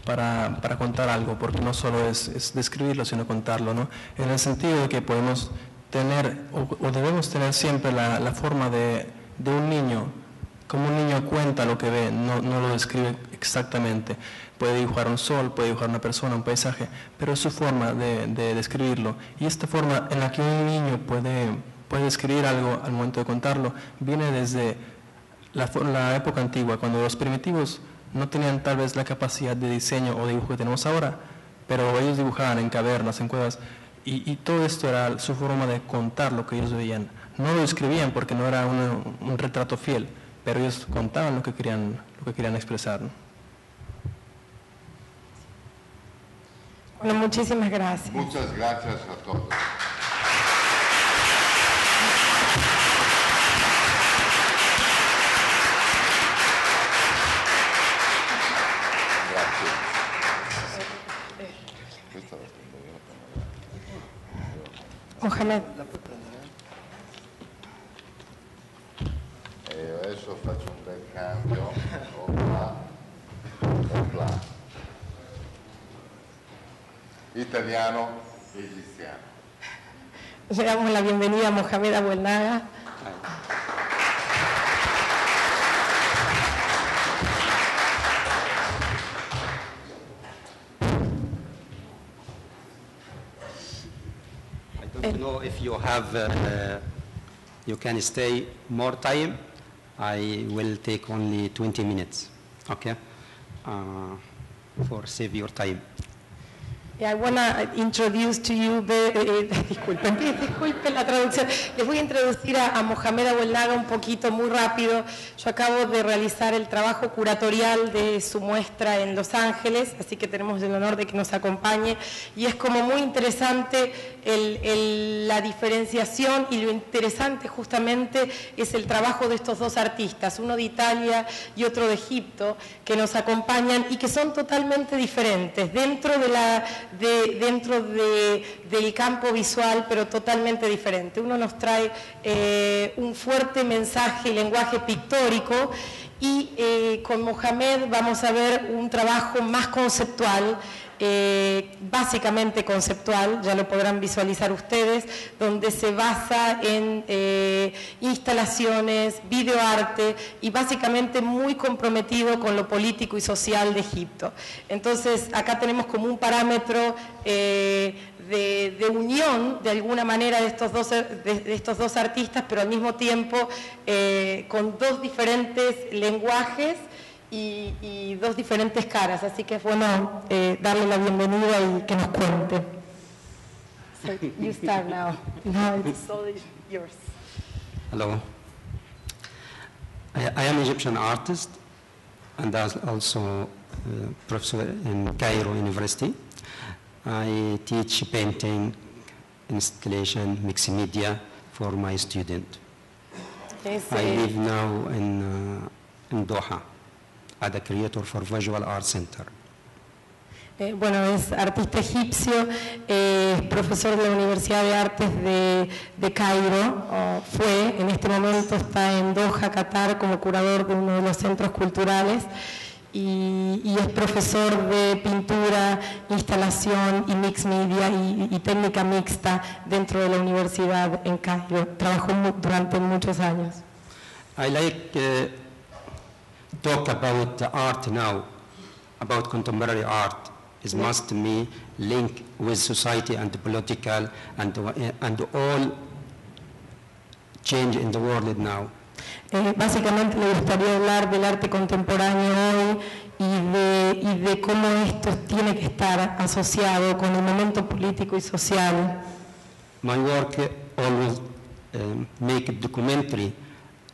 para contar algo, porque no solo es describirlo, sino contarlo, ¿no? En el sentido de que podemos tener o debemos tener siempre la forma de un niño, como un niño cuenta lo que ve, no lo describe exactamente. Puede dibujar un sol, puede dibujar una persona, un paisaje, pero es su forma de describirlo. Y esta forma en la que un niño puede describir algo al momento de contarlo, viene desde la época antigua, cuando los primitivos no tenían tal vez la capacidad de diseño o dibujo que tenemos ahora, pero ellos dibujaban en cavernas, en cuevas, y todo esto era su forma de contar lo que ellos veían. No lo escribían porque no era un retrato fiel, pero ellos contaban lo que querían expresar, ¿no? Bueno, muchísimas gracias. Muchas gracias a todos. Mohamed. E adesso faccio un bel cambio. Opla. Opla. Italiano e egiziano. Le damos la bienvenida a Mohamed Abuelnaga. I don't know if you have, you can stay more time. I will take only 20 minutes, okay? For save your time. I want to introduce to you, disculpen la traducción, les voy a introducir a Mohamed Abuelnaga un poquito, muy rápido. Yo acabo de realizar el trabajo curatorial de su muestra en Los Ángeles, así que tenemos el honor de que nos acompañe, y es como muy interesante la diferenciación, y lo interesante justamente es el trabajo de estos dos artistas, uno de Italia y otro de Egipto, que nos acompañan y que son totalmente diferentes dentro del campo visual, pero totalmente diferente. Uno nos trae un fuerte mensaje y lenguaje pictórico, y con Mohamed vamos a ver un trabajo más conceptual, básicamente conceptual, ya lo podrán visualizar ustedes, donde se basa en instalaciones, videoarte, y básicamente muy comprometido con lo político y social de Egipto. Entonces acá tenemos como un parámetro de unión de alguna manera de estos dos artistas, pero al mismo tiempo con dos diferentes lenguajes y dos diferentes caras, así que es bueno darle la bienvenida y que nos cuente. So you start now. Now it's all yours. Hello. I am Egyptian artist and also professor in Cairo University. I teach painting, installation, mixed media for my student. I live now in Doha. As a creator for Visual Art Center. Bueno, es artista egipcio, es profesor de la Universidad de Artes de Cairo, en este momento está en Doha, Qatar, como curador de uno de los centros culturales, y es profesor de pintura, instalación y mixed media y técnica mixta dentro de la universidad en Cairo. Trabajó durante muchos años. I like talk about the art now, about contemporary art. It must be linked with society and political and all change in the world now. Básicamente le gustaría hablar del arte contemporáneo hoy y de cómo esto tiene que estar asociado con el momento político y social. My work always make a documentary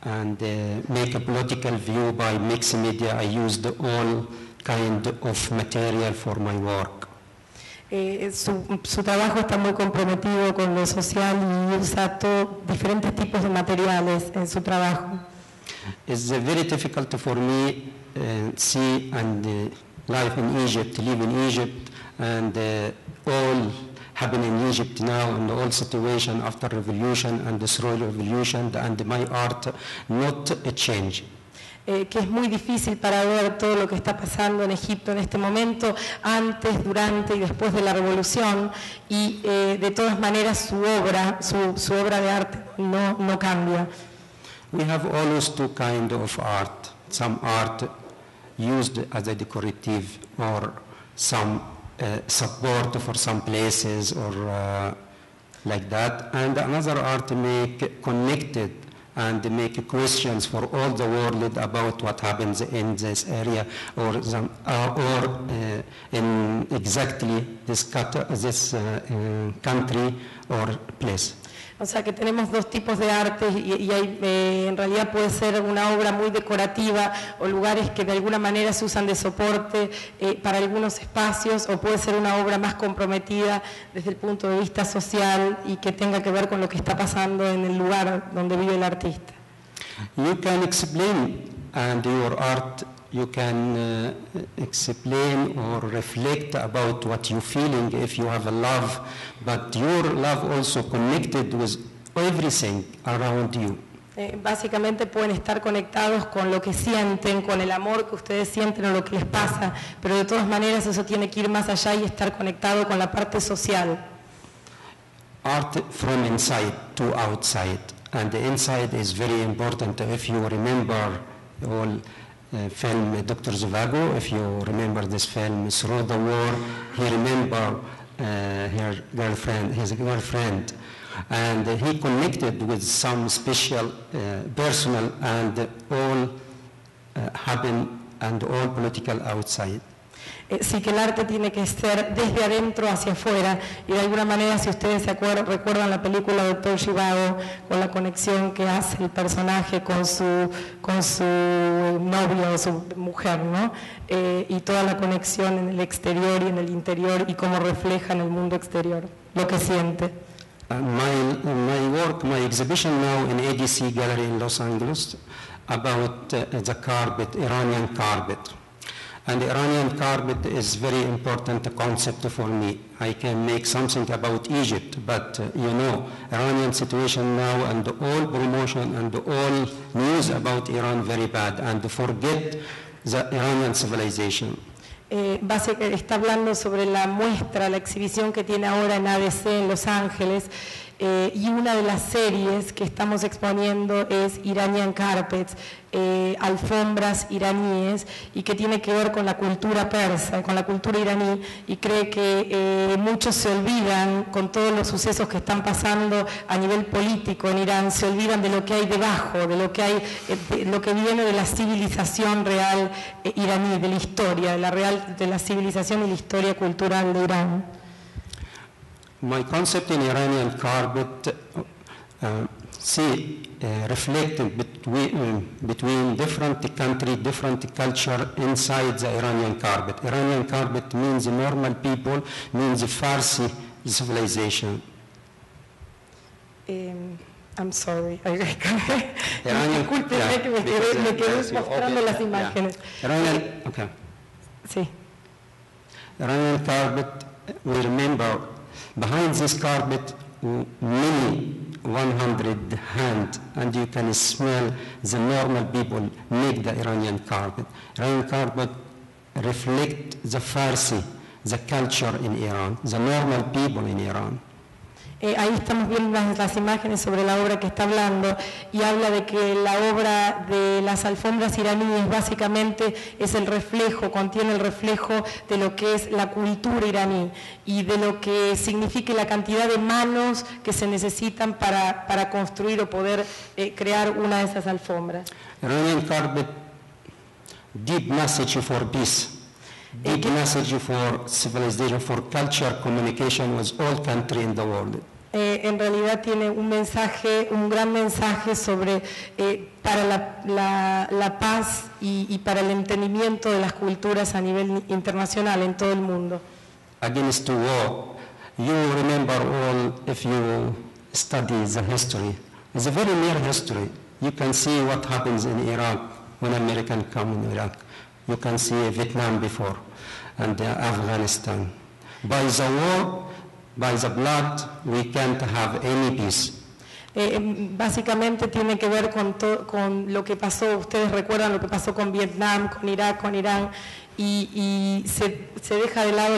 and make a political view by mixed media. I used all kind of material for my work. Su trabajo está muy comprometido con lo social y usa diferentes tipos de materiales en su trabajo. It's very difficult for me see and live in Egypt, live in Egypt, and all happen in Egypt now, and all situation after revolution and the Israeli revolution, and my art not a change. Que es muy difícil para ver todo lo que está pasando en Egipto en este momento, antes, durante y después de la revolución, y de todas maneras su obra de arte no cambia. We have always two kind of art. Some art used as a decorative or some support for some places or like that, and another art make connected and make questions for all the world about what happens in this area or in exactly this country or place. O sea que tenemos dos tipos de arte y hay, en realidad puede ser una obra muy decorativa o lugares que de alguna manera se usan de soporte para algunos espacios, o puede ser una obra más comprometida desde el punto de vista social y que tenga que ver con lo que está pasando en el lugar donde vive el artista. You can explain and your art you can explain or reflect about what you're feeling if you have a love, but your love also connected with everything around you. Básicamente pueden estar conectados con lo que sienten, con el amor que ustedes sienten o lo que les pasa, pero de todas maneras eso tiene que ir más allá y estar conectado con la parte social. Art from inside to outside, and the inside is very important. If you remember all film Dr. Zhivago, if you remember this film, through the war, he remembered his girlfriend, and he connected with some special personal and all happen and all political outside. Sí que el arte tiene que ser desde adentro hacia afuera, y de alguna manera, si ustedes recuerdan la película Dr. Zhivago, con la conexión que hace el personaje con su novia o su mujer, ¿no? Y toda la conexión en el exterior y en el interior y cómo refleja en el mundo exterior lo que siente. My exhibition now in ADC Gallery in Los Angeles about the carpet, Iranian carpet. And the Iranian carpet is very important concept for me. I can make something about Egypt, but you know, Iranian situation now and all promotion and all news about Iran very bad, and forget the Iranian civilization. Está hablando sobre la muestra, la exhibición que tiene ahora en ADC en Los Ángeles, y una de las series que estamos exponiendo es Iranian Carpets, alfombras iraníes, y que tiene que ver con la cultura persa, con la cultura iraní, y cree que muchos se olvidan, con todos los sucesos que están pasando a nivel político en Irán, se olvidan de lo que hay debajo, de lo que hay, lo que viene de la civilización real iraní, de la historia, de la civilización y la historia cultural de Irán. My concept in Iranian carpet reflected between different country, different culture inside the Iranian carpet. Iranian carpet means normal people, means Farsi civilization. I'm sorry. Discúlpeme que me quedé mostrando las imágenes. Iranian, okay. Sí. Iranian carpet, we remember behind this carpet many 100 hands, and you can smell the normal people make the Iranian carpet. Iranian carpet reflect the Farsi, the culture in Iran, the normal people in Iran. Ahí estamos viendo las imágenes sobre la obra que está hablando y habla de que la obra de las alfombras iraníes básicamente es el reflejo, contiene el reflejo de lo que es la cultura iraní y de lo que significa la cantidad de manos que se necesitan para construir o poder crear una de esas alfombras. Iranian carpet, deep message for peace, deep message for civilization, for culture, communication with all countries in the world. En realidad tiene un mensaje, un gran mensaje sobre para la paz y para el entendimiento de las culturas a nivel internacional en todo el mundo. Against war, you remember all, if you study the history, it's a very near history. You can see what happens in Iraq when Americans come in Iraq. You can see Vietnam before and Afghanistan. By the war, by the blood, we can't have any peace. Básicamente tiene que ver con lo que pasó, ustedes recuerdan lo que pasó con Vietnam, con Irak, con Irán, y se deja de lado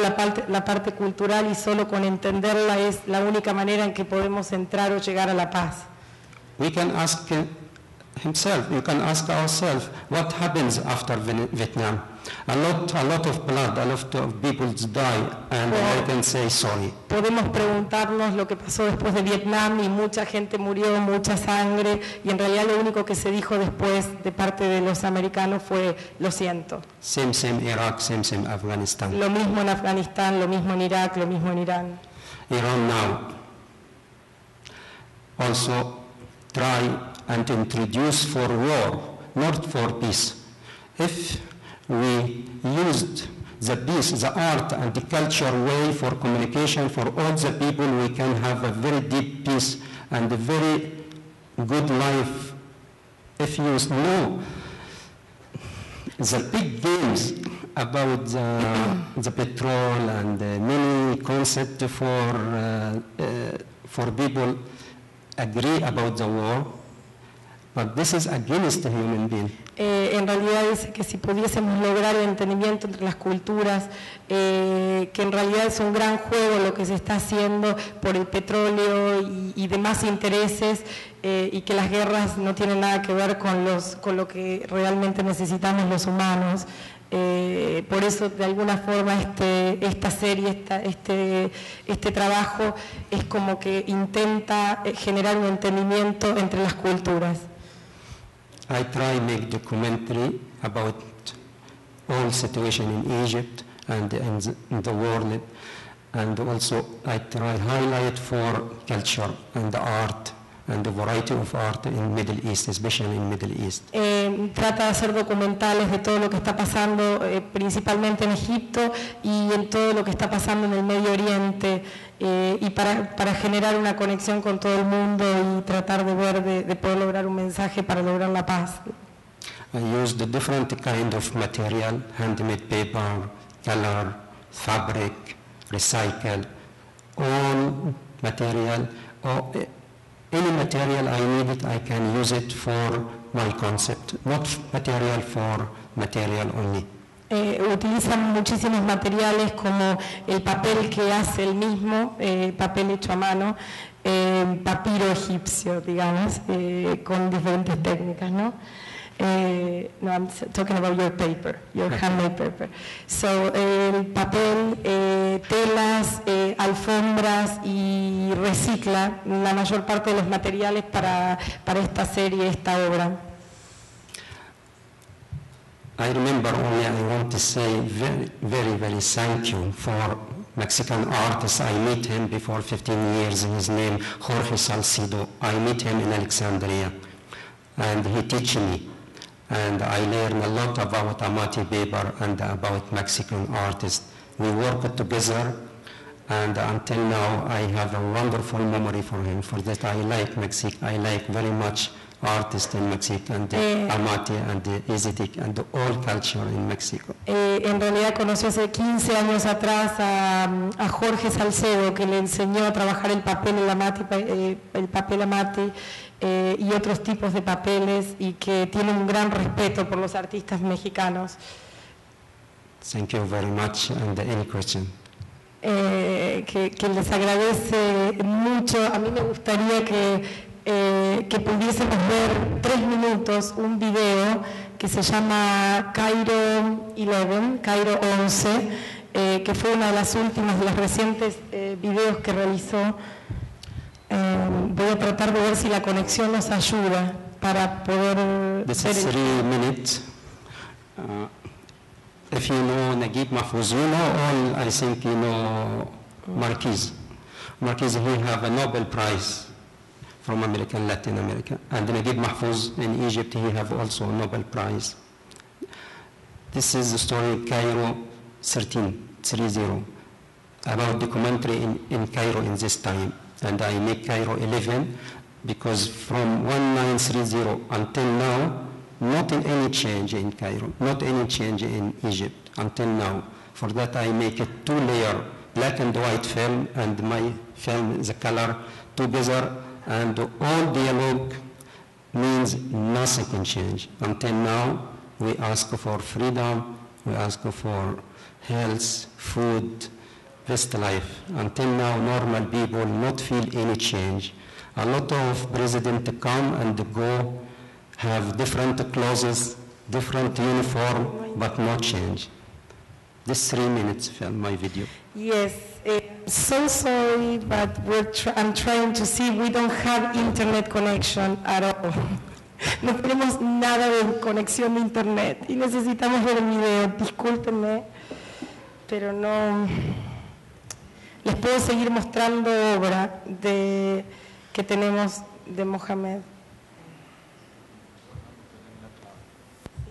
la parte cultural y solo con entenderla es la única manera en que podemos entrar o llegar a la paz. We can ask himself, you can ask ourselves, what happens after Vietnam? A lot of blood, a lot of people die, and I can say sorry. Podemos preguntarnos lo que pasó después de Vietnam y mucha gente murió, mucha sangre, y en realidad lo único que se dijo después de parte de los americanos fue lo siento. Same Iraq, same Afghanistan. Lo mismo en Afganistán, lo mismo en Irak, lo mismo en Irán. Iran now also try and introduce for war, not for peace. If we used the peace, the art and the culture way for communication for all the people, we can have a very deep peace and a very good life. If you know the big games about the petrol and many concepts for people agree about the war, but this is against the human being. En realidad dice que si pudiésemos lograr el entendimiento entre las culturas, que en realidad es un gran juego lo que se está haciendo por el petróleo y demás intereses, y que las guerras no tienen nada que ver con lo que realmente necesitamos los humanos. Por eso de alguna forma esta serie, este trabajo es como que intenta generar un entendimiento entre las culturas. I try to make documentary about all situation in Egypt and in the world, and also I try highlight for culture and art and the variety of art in Middle East, especially in Middle East. Trata de hacer documentales de todo lo que está pasando, principalmente en Egipto y en todo lo que está pasando en el Medio Oriente, y para generar una conexión con todo el mundo y tratar de ver, de poder lograr un mensaje para lograr la paz. I use the different kind of material, handmade paper, color, fabric, recycle, all material, or any material I need it, I can use it for my concept, not material for material only. Utilizan muchísimos materiales como el papel que hace el mismo, papel hecho a mano, papiro egipcio, digamos, con diferentes técnicas, ¿no? No, I'm talking about your paper, your handmade paper. So, el papel, telas, alfombras y recicla la mayor parte de los materiales para esta serie, esta obra. I remember only I want to say very thank you for Mexican artist. I meet him before 15 years. His name Jorge Salcido. I meet him in Alexandria, and he teach me. And I learned a lot about Amati paper and about Mexican artists. We worked together, and until now I have a wonderful memory for him. For that I like Mexico. I like very much artists in Mexico, and Amati and Ezetic and all culture in Mexico. En realidad conoció hace 15 años atrás a Jorge Salcedo, que le enseñó a trabajar el papel Amati, y otros tipos de papeles, y que tiene un gran respeto por los artistas mexicanos. Thank you very much. And any question? que les agradece mucho. A mí me gustaría que pudiésemos ver 3 minutos un video que se llama Cairo 11, que fue una de las últimas, de los recientes videos que realizó. Voy a tratar de ver si la conexión nos ayuda para poder This ver is 3 minutes. If you know Naguib Mahfouz, you know all, I think you know Marquis. Marquis, he have a Nobel Prize from America and Latin America. And Naguib Mahfouz in Egypt, he have also a Nobel Prize. This is the story Cairo 1330, about documentary in Cairo in this time. And I make Cairo 11 because from 1930 until now, not in any change in Cairo, not any change in Egypt until now. For that I make a 2-layer black and white film and my film, the color together, and all dialogue means nothing can change. Until now, we ask for freedom, we ask for health, food, best life. Until now, normal people not feel any change. A lot of presidents come and go, have different clothes, different uniform, but no change. This 3 minutes film, my video. Yes, so sorry, but I'm trying to see. We don't have internet connection at all. No tenemos nada de conexión de internet y necesitamos ver el video. Discúlpenme, pero no. Les puedo seguir mostrando obra que tenemos de Mohamed.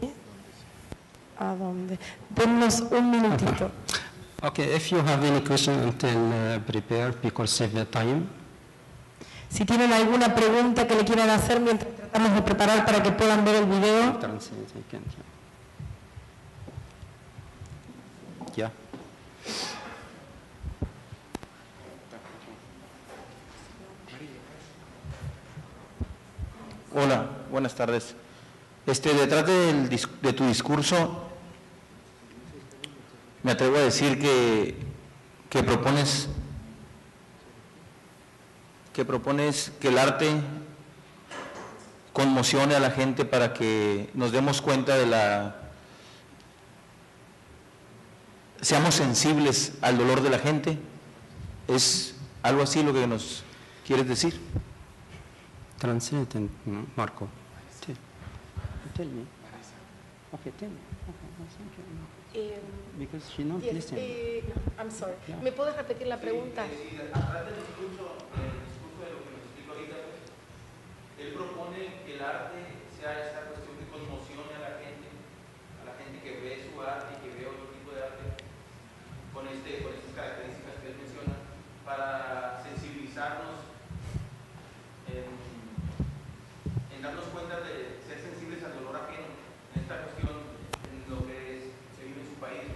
¿Sí? ¿A dónde? Dennos un minutito. Okay, if you have any question until prepare, because save the time. Si tienen alguna pregunta que le quieran hacer mientras tratamos de preparar para que puedan ver el video. Yeah. Hola, buenas tardes. Detrás de tu discurso, me atrevo a decir que propones que el arte conmocione a la gente para que nos demos cuenta seamos sensibles al dolor de la gente. ¿Es algo así lo que nos quieres decir? Translate, Marco. Tell me. Okay, tell me. Okay, because she not listen. I'm sorry. Yeah. ¿Me puedes repetir la pregunta? Atrás del discurso de lo que nos explico ahorita, él propone que el arte sea esta cuestión que conmocione a la gente que ve su arte y que ve otro tipo de arte con estas características que él menciona, para sensibilizarnos en darnos cuenta de ser sensibles al dolor ajeno en esta cuestión, en lo que se vive en su país, ¿no?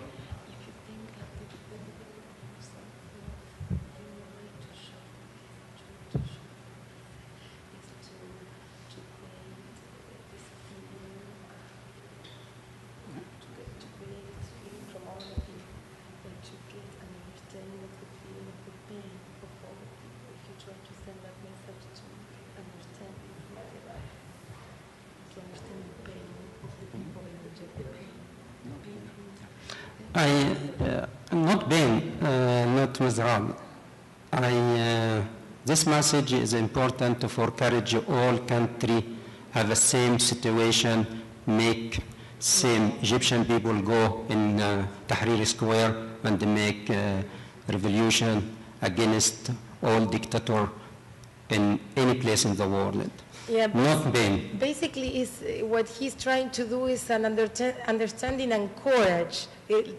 Not pain, not miserable. This message is important for encourage all country have the same situation, make same Egyptian people go in Tahrir Square and make revolution against all dictator in any place in the world. Yeah, Not pain. basically what he's trying to do is an understanding and courage.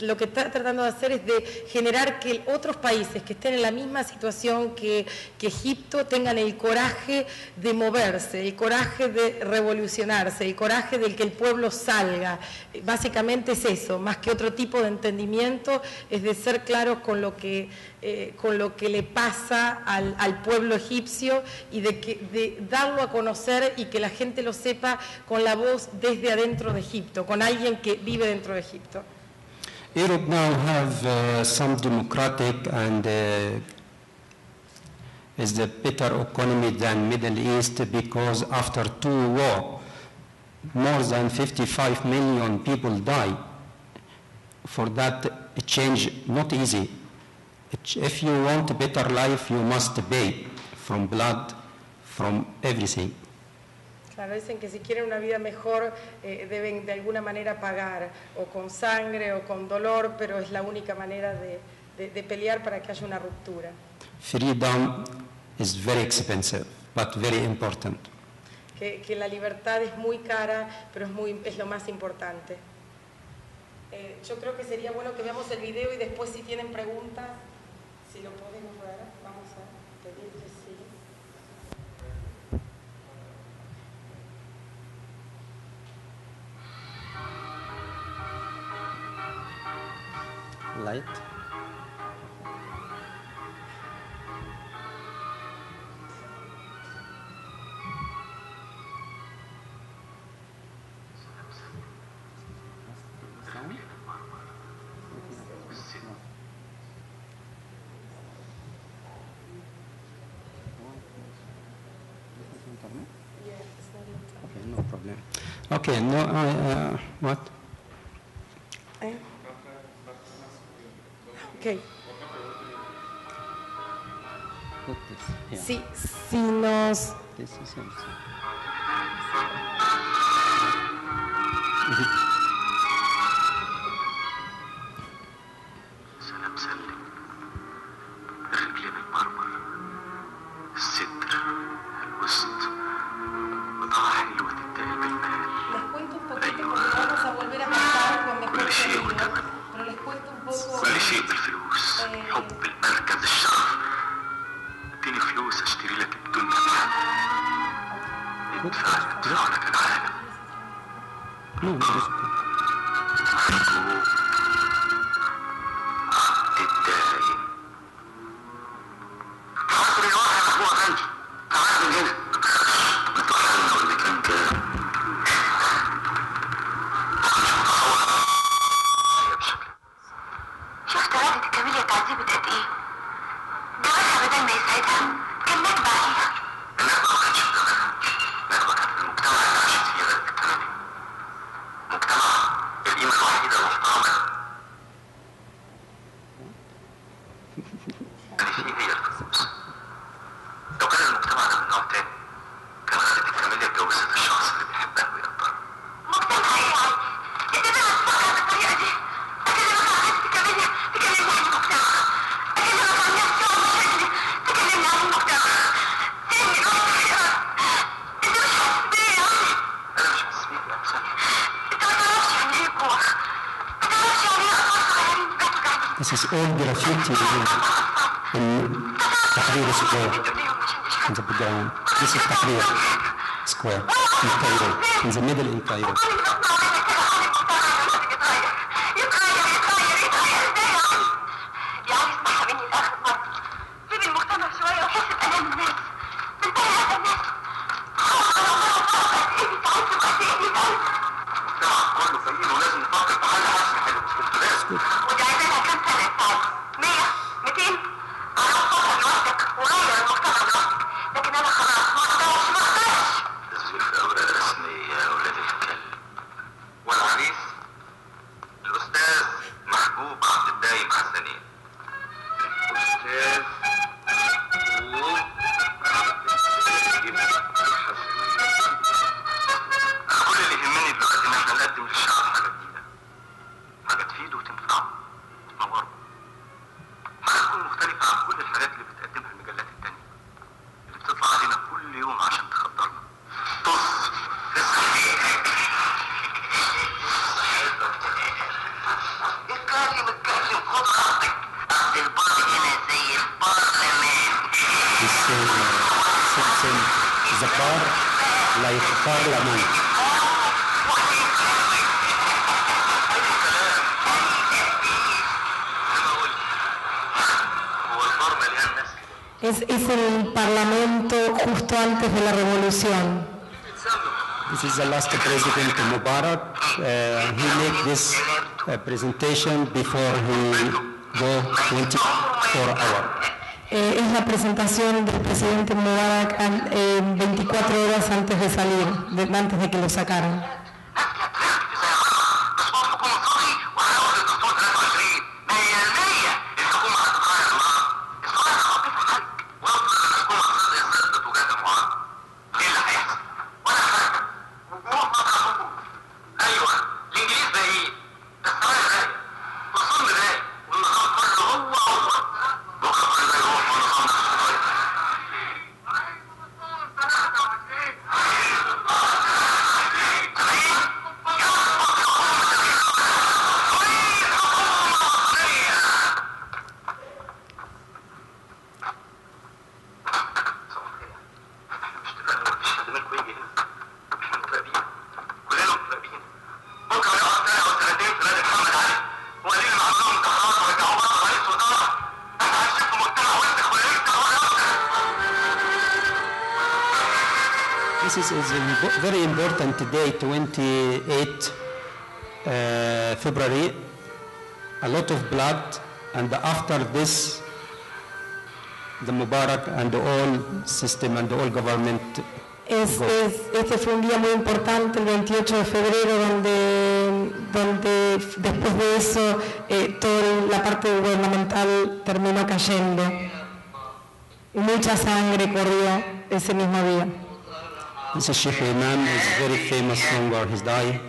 Lo que está tratando de hacer es de generar que otros países que estén en la misma situación que Egipto tengan el coraje de moverse, el coraje de revolucionarse, el coraje del que el pueblo salga. Básicamente es eso, más que otro tipo de entendimiento, es de ser claros con lo que le pasa al pueblo egipcio y de darlo a conocer y que la gente lo sepa con la voz desde adentro de Egipto, con alguien que vive dentro de Egipto. Europe now have some democratic and is a better economy than Middle East, because after 2 wars, more than 55 million people die. For that change, not easy. If you want a better life, you must pay from blood, from everything. Claro, dicen que si quieren una vida mejor deben de alguna manera pagar, o con sangre o con dolor, pero es la única manera de pelear para que haya una ruptura. Freedom is very expensive, but very important. Que la libertad es muy cara, pero es lo más importante. Yo creo que sería bueno que veamos el video y después si tienen preguntas, si lo podemos ver, vamos a pedir que sí. Light. Okay, no problem. Okay, no, what? Okay. Put this here. Si nos... This is also. سلام سلم الرجل بالمرمر الصدر الوسط بضاعة حلوة تتاكل بالمال. Les cuento un poquito porque vamos a volver a pasar con mejor كل شيء sonido, وثمنه. pero les cuento un poco. كل شيء بالفلوس. حب المركز الشرف. اديني فلوس اشتري لك الدنيا بحالها. ادفع لك العالم. No, no, it's okay. محبوب. عبد الدايم. حضر الواحد هو غني. تعال من هنا. ما تروح اقول لك انت. شفت راجل كاميليا اتعذبت قد ايه؟ جوازها بدل ما يسعدها كان نكبة عليها. النكبة ما كانتش في دماغها. النكبة كانت في المجتمع اللي عاشت فيه غير التمام. مجتمع القيمة الوحيدة المحترمة اللي فيه هي الفلوس. لو كان المجتمع ده من نوع تاني كان خالد الكاميليا اتجوزت الشخص اللي بيحبها ويقدرها. مجتمع ايه يعني؟ انت ليه بتفكر بالطريقة دي؟ اكلمك عن حته كاميليا تكلمني عن المجتمع. اكلمك عن نفسي وعن مشاكلي تكلمني عن المجتمع. سيبني بس يا انت مش حاسس بيا يا عمي. أنا مش حاسس بيك يا حسام. انت ما تعرفش يعني ايه جوع. ما تعرفش يعني ايه اطفال صغيرين بتوجعني. This is all graffiti in Tahrir Square in the background. This is Tahrir Square in Cairo, in the middle in Cairo. المجتمع كله فقير ولازم نفكر في حل أحسن حلو مش كده لازم. ودي عايزينها كام سنة يا 100 200 عرفتها لوحدك وغير المجتمع لوحدك، لكن انا خلاص ما اقدرش. تسجيل في أوراق رسمية يا ولاد الكلب. والعريس الأستاذ محبوب عبد الدايم حسنين. أستاذ محبوب عبد الدايم حسنين. أنا كل اللي يهمني دلوقتي إن احنا نقدم للشعب حاجة جديدة. حاجة تفيده وتنفعه وتنوره. حاجة تكون مختلفة عن كل الحاجات اللي بتقدمها المجلات التانية اللي بتطلع علينا كل يوم عشان تخدرنا. طز اتكلم خد راحتك. اصل البعض هنا زي البرلمان. This the car like parliament. هو البار مليان ناس كده. Es el parlamento justo antes de la revolución. This is the last president Mubarak. He made this presentation before he go 24 hours. Es la presentación del presidente Mubarak 24 horas antes de salir, antes de que lo sacaran. This is a very important day, 28 February, a lot of blood, and after this, the Mubarak and the all system and the all government. Este fue un día muy importante, el 28 de febrero, donde después de eso toda la parte gubernamental terminó cayendo. Y mucha sangre corrió ese mismo día. This is Sheikh Imam, is very famous singer, he died.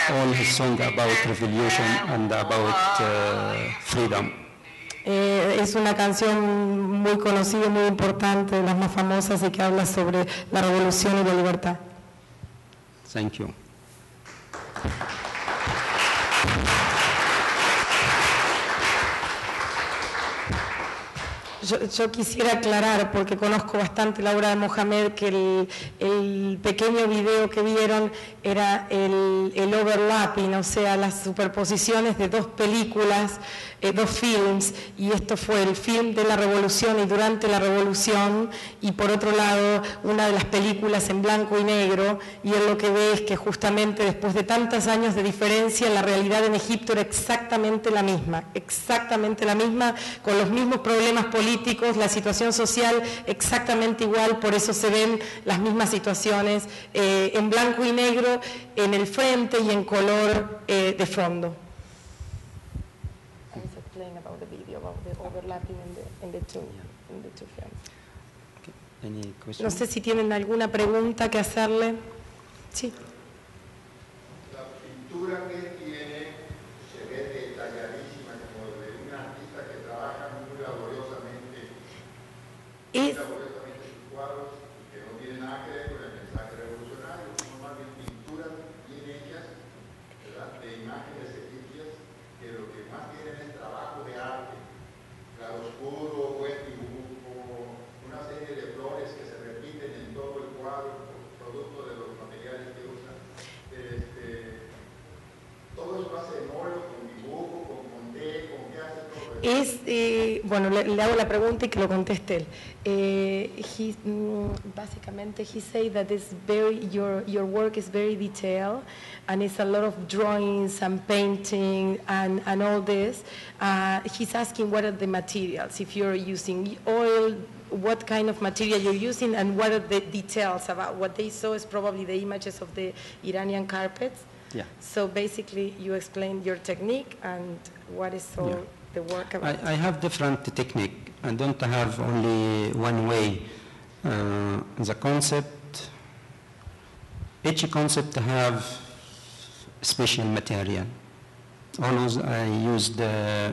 All his songs about revolution and about freedom. Es una canción muy conocida, muy importante, de las más famosas y que habla sobre la revolución y la libertad. Thank you. Yo quisiera aclarar, porque conozco bastante la obra de Mohamed, que el pequeño video que vieron era el overlapping, o sea, las superposiciones de dos películas, dos films, y esto fue el film de la revolución y durante la revolución, y por otro lado una de las películas en blanco y negro, y él lo que ve es que justamente después de tantos años de diferencia, la realidad en Egipto era exactamente la misma, con los mismos problemas políticos, la situación social exactamente igual, por eso se ven las mismas situaciones en blanco y negro en el frente y en color de fondo. No sé si tienen alguna pregunta que hacerle. Sí. La pintura que tiene se ve detalladísima, como de un artista que trabaja muy laboriosamente sus cuadros, que no tiene nada que ver con el mensaje revolucionario, son más bien pinturas bien hechas, ¿verdad?, de imágenes egipcias, que lo que más tienen es trabajo de arte, claroscuro, buen dibujo, una serie de flores que se repiten en todo el cuadro, producto de los materiales que usan. Todo eso hace en óleo, con dibujo, con té, con qué hace todo eso. Bueno, le hago la pregunta y que lo conteste él. Básicamente, he said that your work is very detailed, and it's a lot of drawings and painting and all this. He's asking what are the materials, if you're using oil, what kind of material you're using, and what are the details about what they saw is probably the images of the Iranian carpets. Yeah. So basically you explained your technique and what is the work about. I have different technique. I don't have only one way. The concept, each concept have special material. Always I used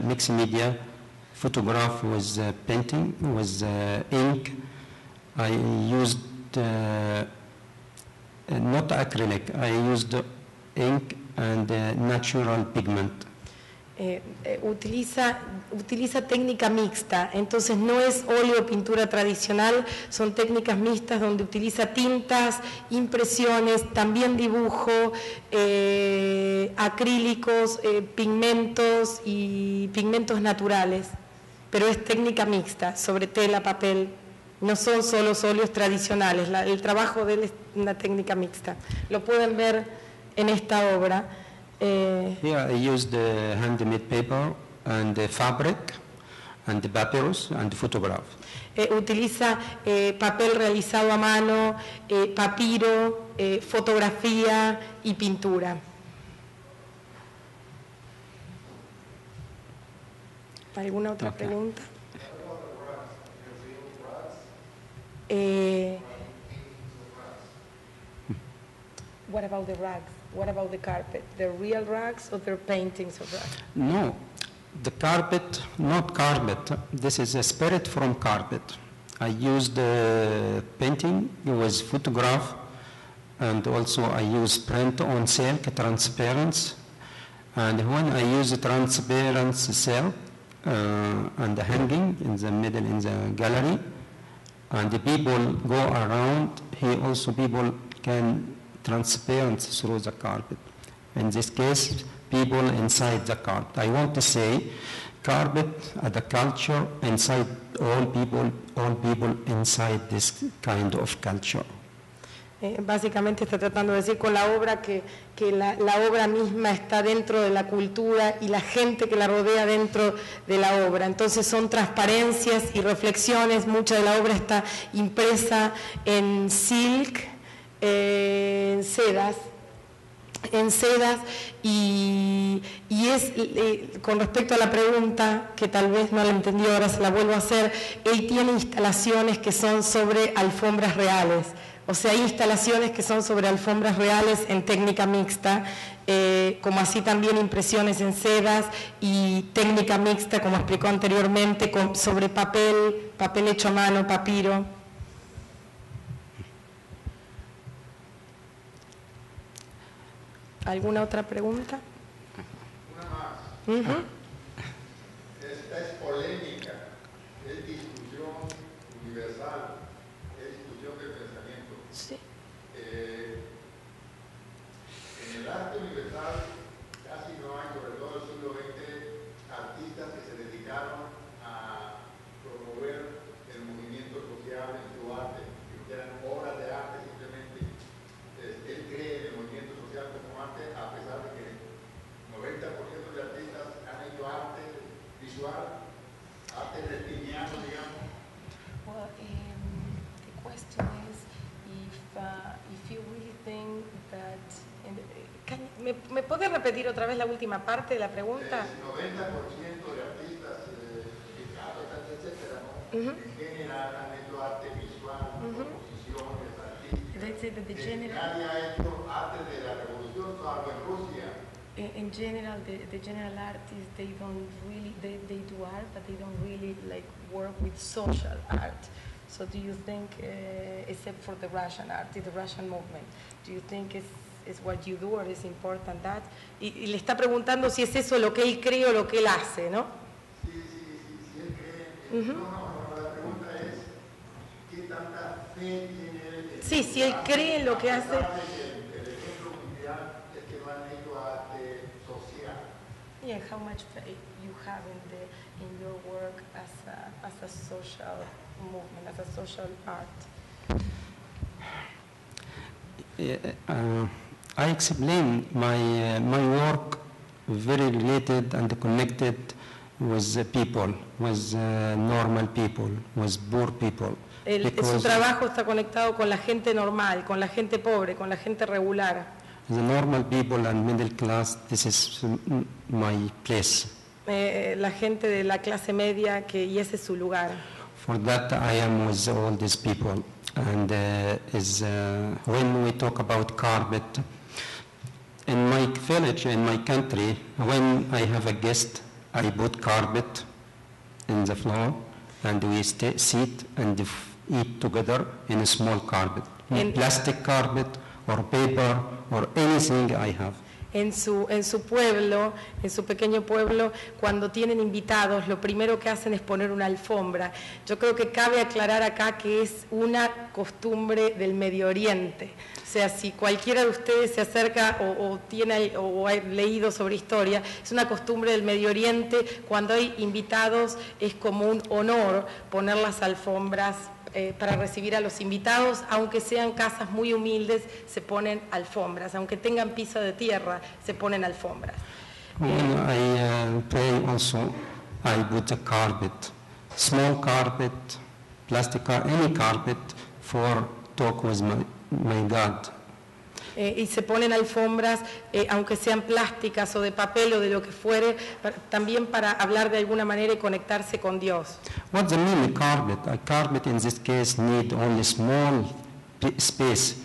mixed media, photograph with painting, with ink. I used not acrylic, I used ink and natural pigment. Utiliza técnica mixta, entonces no es óleo o pintura tradicional, son técnicas mixtas donde utiliza tintas, impresiones, también dibujo, acrílicos, pigmentos y pigmentos naturales, pero es técnica mixta, sobre tela, papel, no son solo óleos tradicionales, el trabajo de él es una técnica mixta. Lo pueden ver en esta obra. Here I used the handmade paper and the fabric and the papyrus and the photograph. Utiliza papel realizado a mano, papiro, fotografía y pintura. ¿Alguna otra pregunta? What about the rugs? What about the carpet? The real rugs or the paintings of rugs? No, the carpet, not carpet. This is a spirit from carpet. I used the painting, it was photograph, and also I use print on silk, transparency. And when I use transparent silk and the hanging in the middle in the gallery, and the people go around, here also people can transparent through the carpet. In this case, people inside the carpet. I want to say carpet the culture inside all people inside this kind of culture. Básicamente está tratando de decir con la obra que la obra misma está dentro de la cultura y la gente que la rodea dentro de la obra. Entonces son transparencias y reflexiones, mucha de la obra está impresa en silk, en sedas y es con respecto a la pregunta que tal vez no la entendió, ahora se la vuelvo a hacer. Él tiene instalaciones que son sobre alfombras reales, o sea, hay instalaciones que son sobre alfombras reales en técnica mixta, como así también impresiones en sedas y técnica mixta, como explicó anteriormente, sobre papel hecho a mano, papiro. ¿Alguna otra pregunta? Una más. Esta es polémica, es discusión universal, es discusión de pensamiento. Sí. En el arte universal casi no hay, sobre todo en el siglo XX, artistas que se dedicaron a promover el movimiento social en su arte, que eran obras de arte simplemente. Él cree en el movimiento social como arte, a pesar de que el 90% de artistas han hecho arte visual, arte reptiliano, digamos. Well, the question is if you really think that... ¿Me puede repetir otra vez la última parte de la pregunta? El 90% de artistas, pintados, etcétera, ¿no? En general han hecho arte visual, composiciones, artísticas. Nadie ha hecho arte de la revolución, salvo en Rusia. In general, the general artists, they don't really, they do art, but they don't really like work with social art. So do you think, except for the Russian art, the Russian movement, do you think is what you do or is important that? Y le está preguntando si es eso lo que él cree o lo que él hace, ¿no? Sí, él cree. No, la pregunta es, ¿qué tanta fe tiene él? Sí, si él cree en lo que hace. El ejemplo mundial es que no han hecho arte social. Yeah, how much faith you have in your work as a social movement, as a social art? I explain my work very related and connected with people, with normal people, with poor people. Su trabajo está conectado con la gente normal, con la gente pobre, con la gente regular. The normal people and middle class, this is my place. La gente de la clase media, y ese es su lugar. For that I am with all these people. And when we talk about carpet, in my village, in my country, when I have a guest, I put carpet in the floor and we sit and eat together in a small carpet, plastic carpet or paper or anything I have. En su pueblo, en su pequeño pueblo, cuando tienen invitados, lo primero que hacen es poner una alfombra. Yo creo que cabe aclarar acá que es una costumbre del Medio Oriente. O sea, si cualquiera de ustedes se acerca o ha leído sobre historia, es una costumbre del Medio Oriente. Cuando hay invitados es como un honor poner las alfombras para recibir a los invitados, aunque sean casas muy humildes, se ponen alfombras, aunque tengan piso de tierra, se ponen alfombras. When I pray also, I put a carpet, small carpet, plastic carpet, any carpet for talk with my God. Y se ponen alfombras, aunque sean plásticas o de papel o de lo que fuere, también para hablar de alguna manera y conectarse con Dios. What's the meaning carpet? A carpet in this case need only small space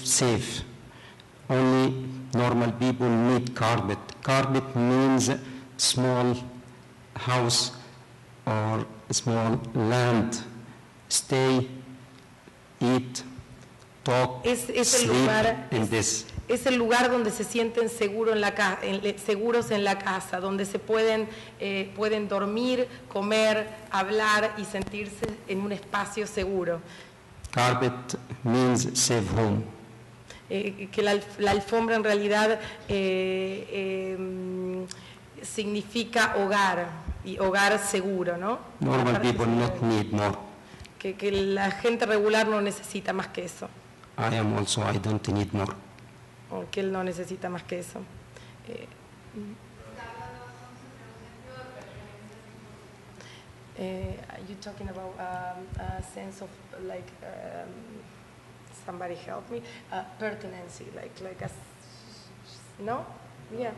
safe. Only normal people need carpet. Carpet means small house or small land. Stay, eat, talk, sleep in this. Es el lugar donde se sienten seguros en la casa, donde se pueden dormir, comer, hablar y sentirse en un espacio seguro. Carpet means safe home. Que la alfombra en realidad significa hogar, y hogar seguro, ¿no? Normal people not need more. Que la gente regular no necesita más que eso. I don't need more. O que él no necesita más que eso. Are you talking about a sense of like somebody help me pertinency, like a no, yeah,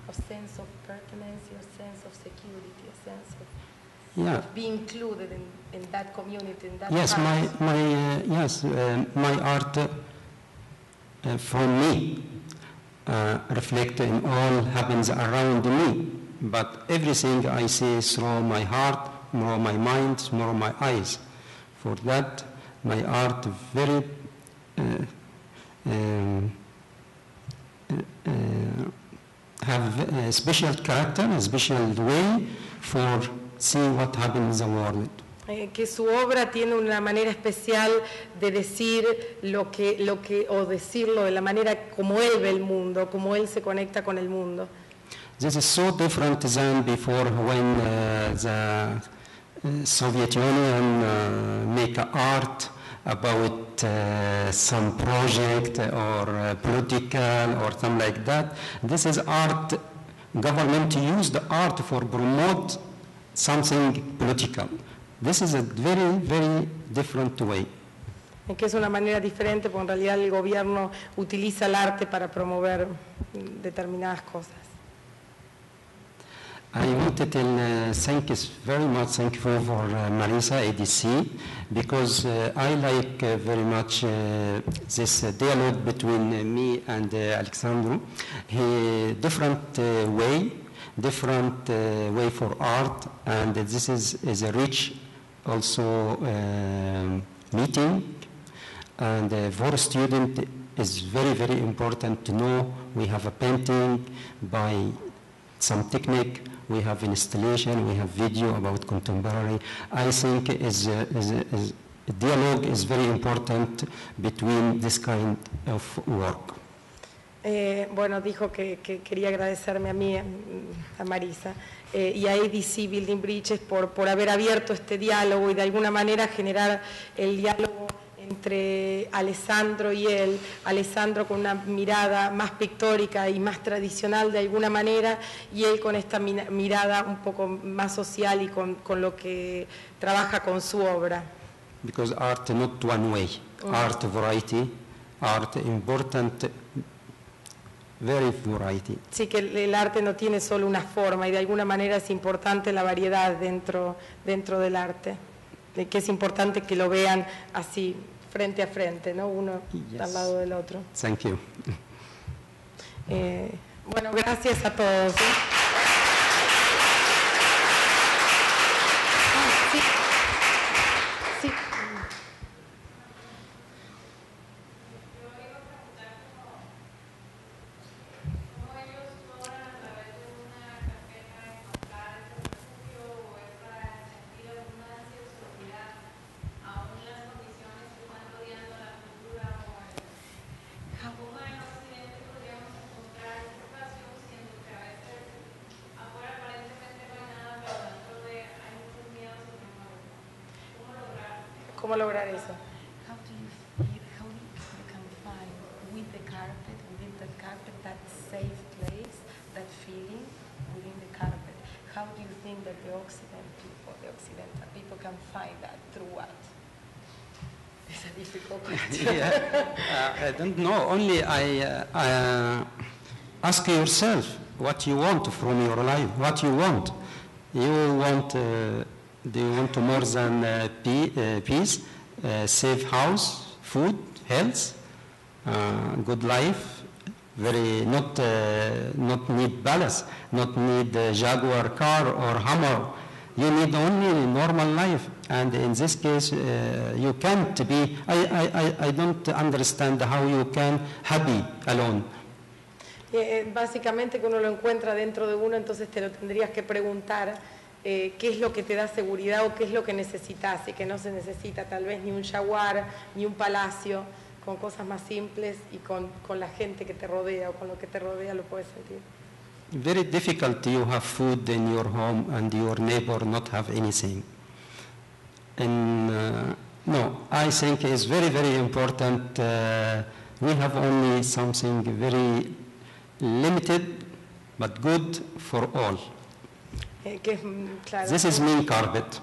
a sense of pertinency, a sense of security, a sense of being included in that community, in that yes, house. my art from me reflect in all happens around me, but everything I see through my heart, through my mind, through my eyes. For that, my art very have a special character, a special way for seeing what happens in the world. Que su obra tiene una manera especial de decir o decirlo de la manera como él ve el mundo, como él se conecta con el mundo. This is so different than before when the Soviet Union make art about some project or political or something like that. This is art. Government use the art for promote something political. This is a very, very different way. Que es una manera diferente, porque en realidad el gobierno utiliza el arte para promover determinadas cosas. I want to thank you very much, thank you for Marisa, ADC, because I like very much this dialogue between me and Alexandru. Different way for art, and this is a rich also meeting, and for a student is very, very important to know we have a painting by some technique, we have installation, we have video about contemporary. I think dialogue is very important between this kind of work. Bueno, dijo que quería agradecerme a mí, a Marisa, y a ADC Building Bridges por haber abierto este diálogo y de alguna manera generar el diálogo entre Alessandro y él, Alessandro con una mirada más pictórica y más tradicional de alguna manera, y él con esta mirada un poco más social y con lo que trabaja con su obra. Because art not one way, art variety, art important, very variety. Sí, que el arte no tiene solo una forma y de alguna manera es importante la variedad dentro del arte, que es importante que lo vean así, frente a frente, ¿no? Uno al lado del otro. Thank you. Bueno, gracias a todos. Sí. Sí. ¿Cómo lograr eso? How do you feel, how you can find within the carpet, that safe place, that feeling within the carpet? How do you think that the Occidental people can find that through what? It's a difficult question. I don't know. Only ask yourself what you want from your life. What you want? You want? Do you want more than peace, safe house, food, health, good life? Very not need palace, not need Jaguar car or Hummer. You need only normal life, and in this case, you can't be. I don't understand how you can happy alone. Básicamente que uno lo encuentra dentro de uno, entonces te lo tendrías que preguntar qué es lo que te da seguridad o qué es lo que necesitas, y que no se necesita tal vez ni un Jaguar ni un palacio, con cosas más simples y con la gente que te rodea o con lo que te rodea lo puedes sentir. Very difficult you have food in your home and your neighbor not have anything. And no, I think it's very, very important. We have only something very limited but good for all. Claro, This is mean carpet.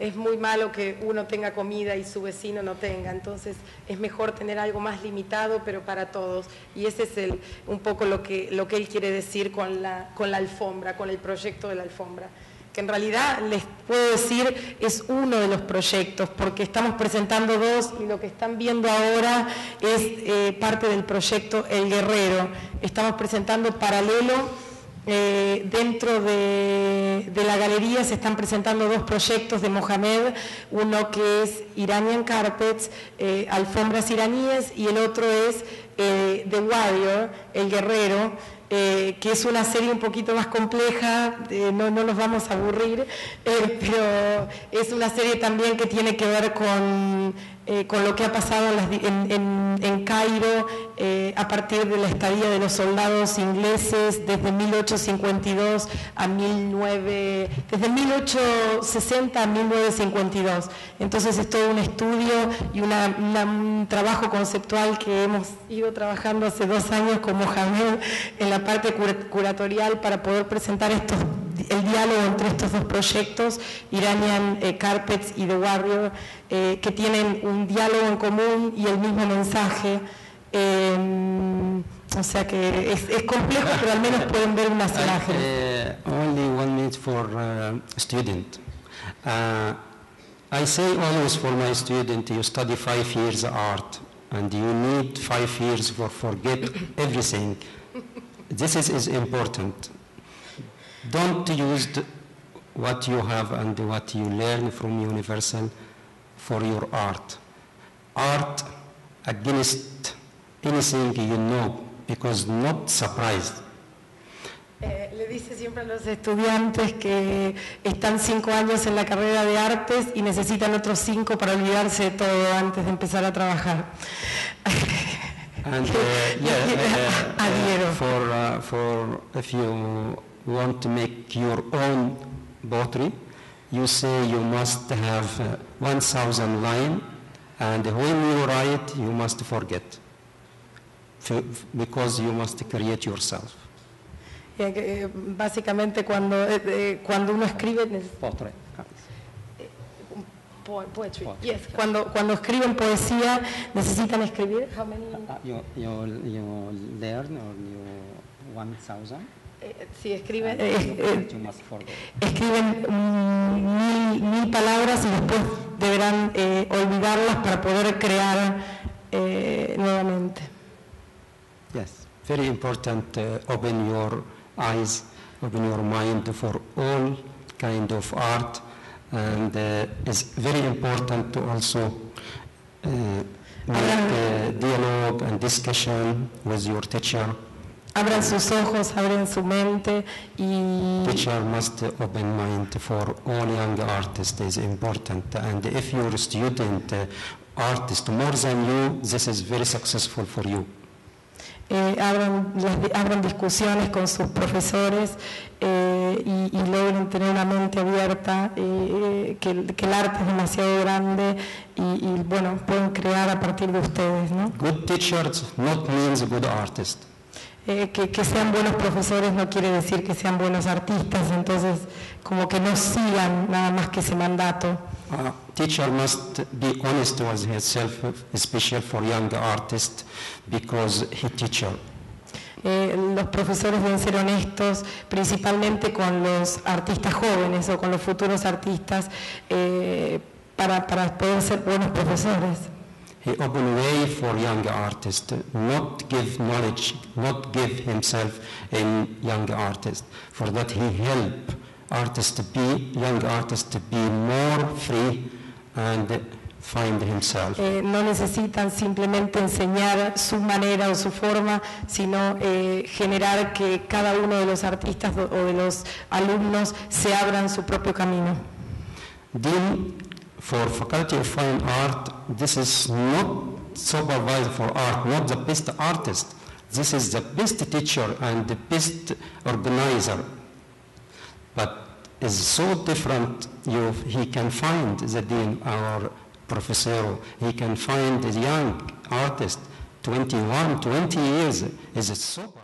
es muy malo que uno tenga comida y su vecino no tenga, entonces es mejor tener algo más limitado pero para todos, y ese es un poco lo que él quiere decir con la alfombra, con el proyecto de la alfombra, que en realidad les puedo decir es uno de los proyectos, porque estamos presentando dos y lo que están viendo ahora es parte del proyecto El Guerrero. Estamos presentando paralelo. Dentro de la galería se están presentando dos proyectos de Mohamed, uno que es Iranian Carpets, alfombras iraníes, y el otro es The Warrior, El Guerrero, que es una serie un poquito más compleja, no nos vamos a aburrir, pero es una serie también que tiene que ver con lo que ha pasado en Cairo a partir de la estadía de los soldados ingleses desde 1852 a desde 1860 a 1952. Entonces es todo un estudio y un trabajo conceptual que hemos ido trabajando hace 2 años con Mohamed en la parte curatorial para poder presentar el diálogo entre estos dos proyectos, Iranian Carpets y The Warrior, que tienen un diálogo en común y el mismo mensaje. O sea que es complejo, pero al menos pueden ver unas imágenes. Only 1 minute for student. I say always for my student, you study 5 years art, and you need 5 years for forget everything. This is important. Don't use what you have and what you learn from Universal for your art. Art against anything you know, because not surprised. Le dice siempre a los estudiantes que están 5 años en la carrera de artes y necesitan otros 5 para olvidarse de todo antes de empezar a trabajar. And for if you want to make your own pottery, you say you must have 1,000 lines, and when you write, you must forget, because you must create yourself. Básicamente cuando uno escribe... Poetry. Poetry. Yes. Cuando escriben poesía necesitan escribir. How many? You learn or you 1,000. Sí, escriben. You must forget. Escriben 1,000 palabras y después deberán olvidarlas para poder crear nuevamente. Yes, very important. Open your eyes, open your mind for all kind of art. And it's very important to also make dialogue and discussion with your teacher. Abran sus ojos, abran su mente y... Teacher must open mind for all young artists is important. And if you're a student artist more than you, this is very successful for you. Abran discusiones con sus profesores y logren tener una mente abierta, que el arte es demasiado grande y bueno, pueden crear a partir de ustedes, ¿no? Good teachers not means good artist. Que sean buenos profesores no quiere decir que sean buenos artistas, entonces como que no sigan nada más que ese mandato. Teacher must be honest with himself, especially for young artists, because he teacher. Los profesores deben ser honestos, principalmente con los artistas jóvenes o con los futuros artistas, para poder ser buenos profesores. He opened way for young artists, not give knowledge, not give himself in young artists. For that he help artists to be, young artists to be more free and find himself. No necesitan simplemente enseñar su manera o su forma, sino generar que cada uno de los artistas o de los alumnos se abran su propio camino. Dean for Faculty of Fine Art, this is not supervisor for art, not the best artist. This is the best teacher and the best organizer. But it's so different. He can find the dean, our professor. He can find a young artist, 21, 20 years, is super.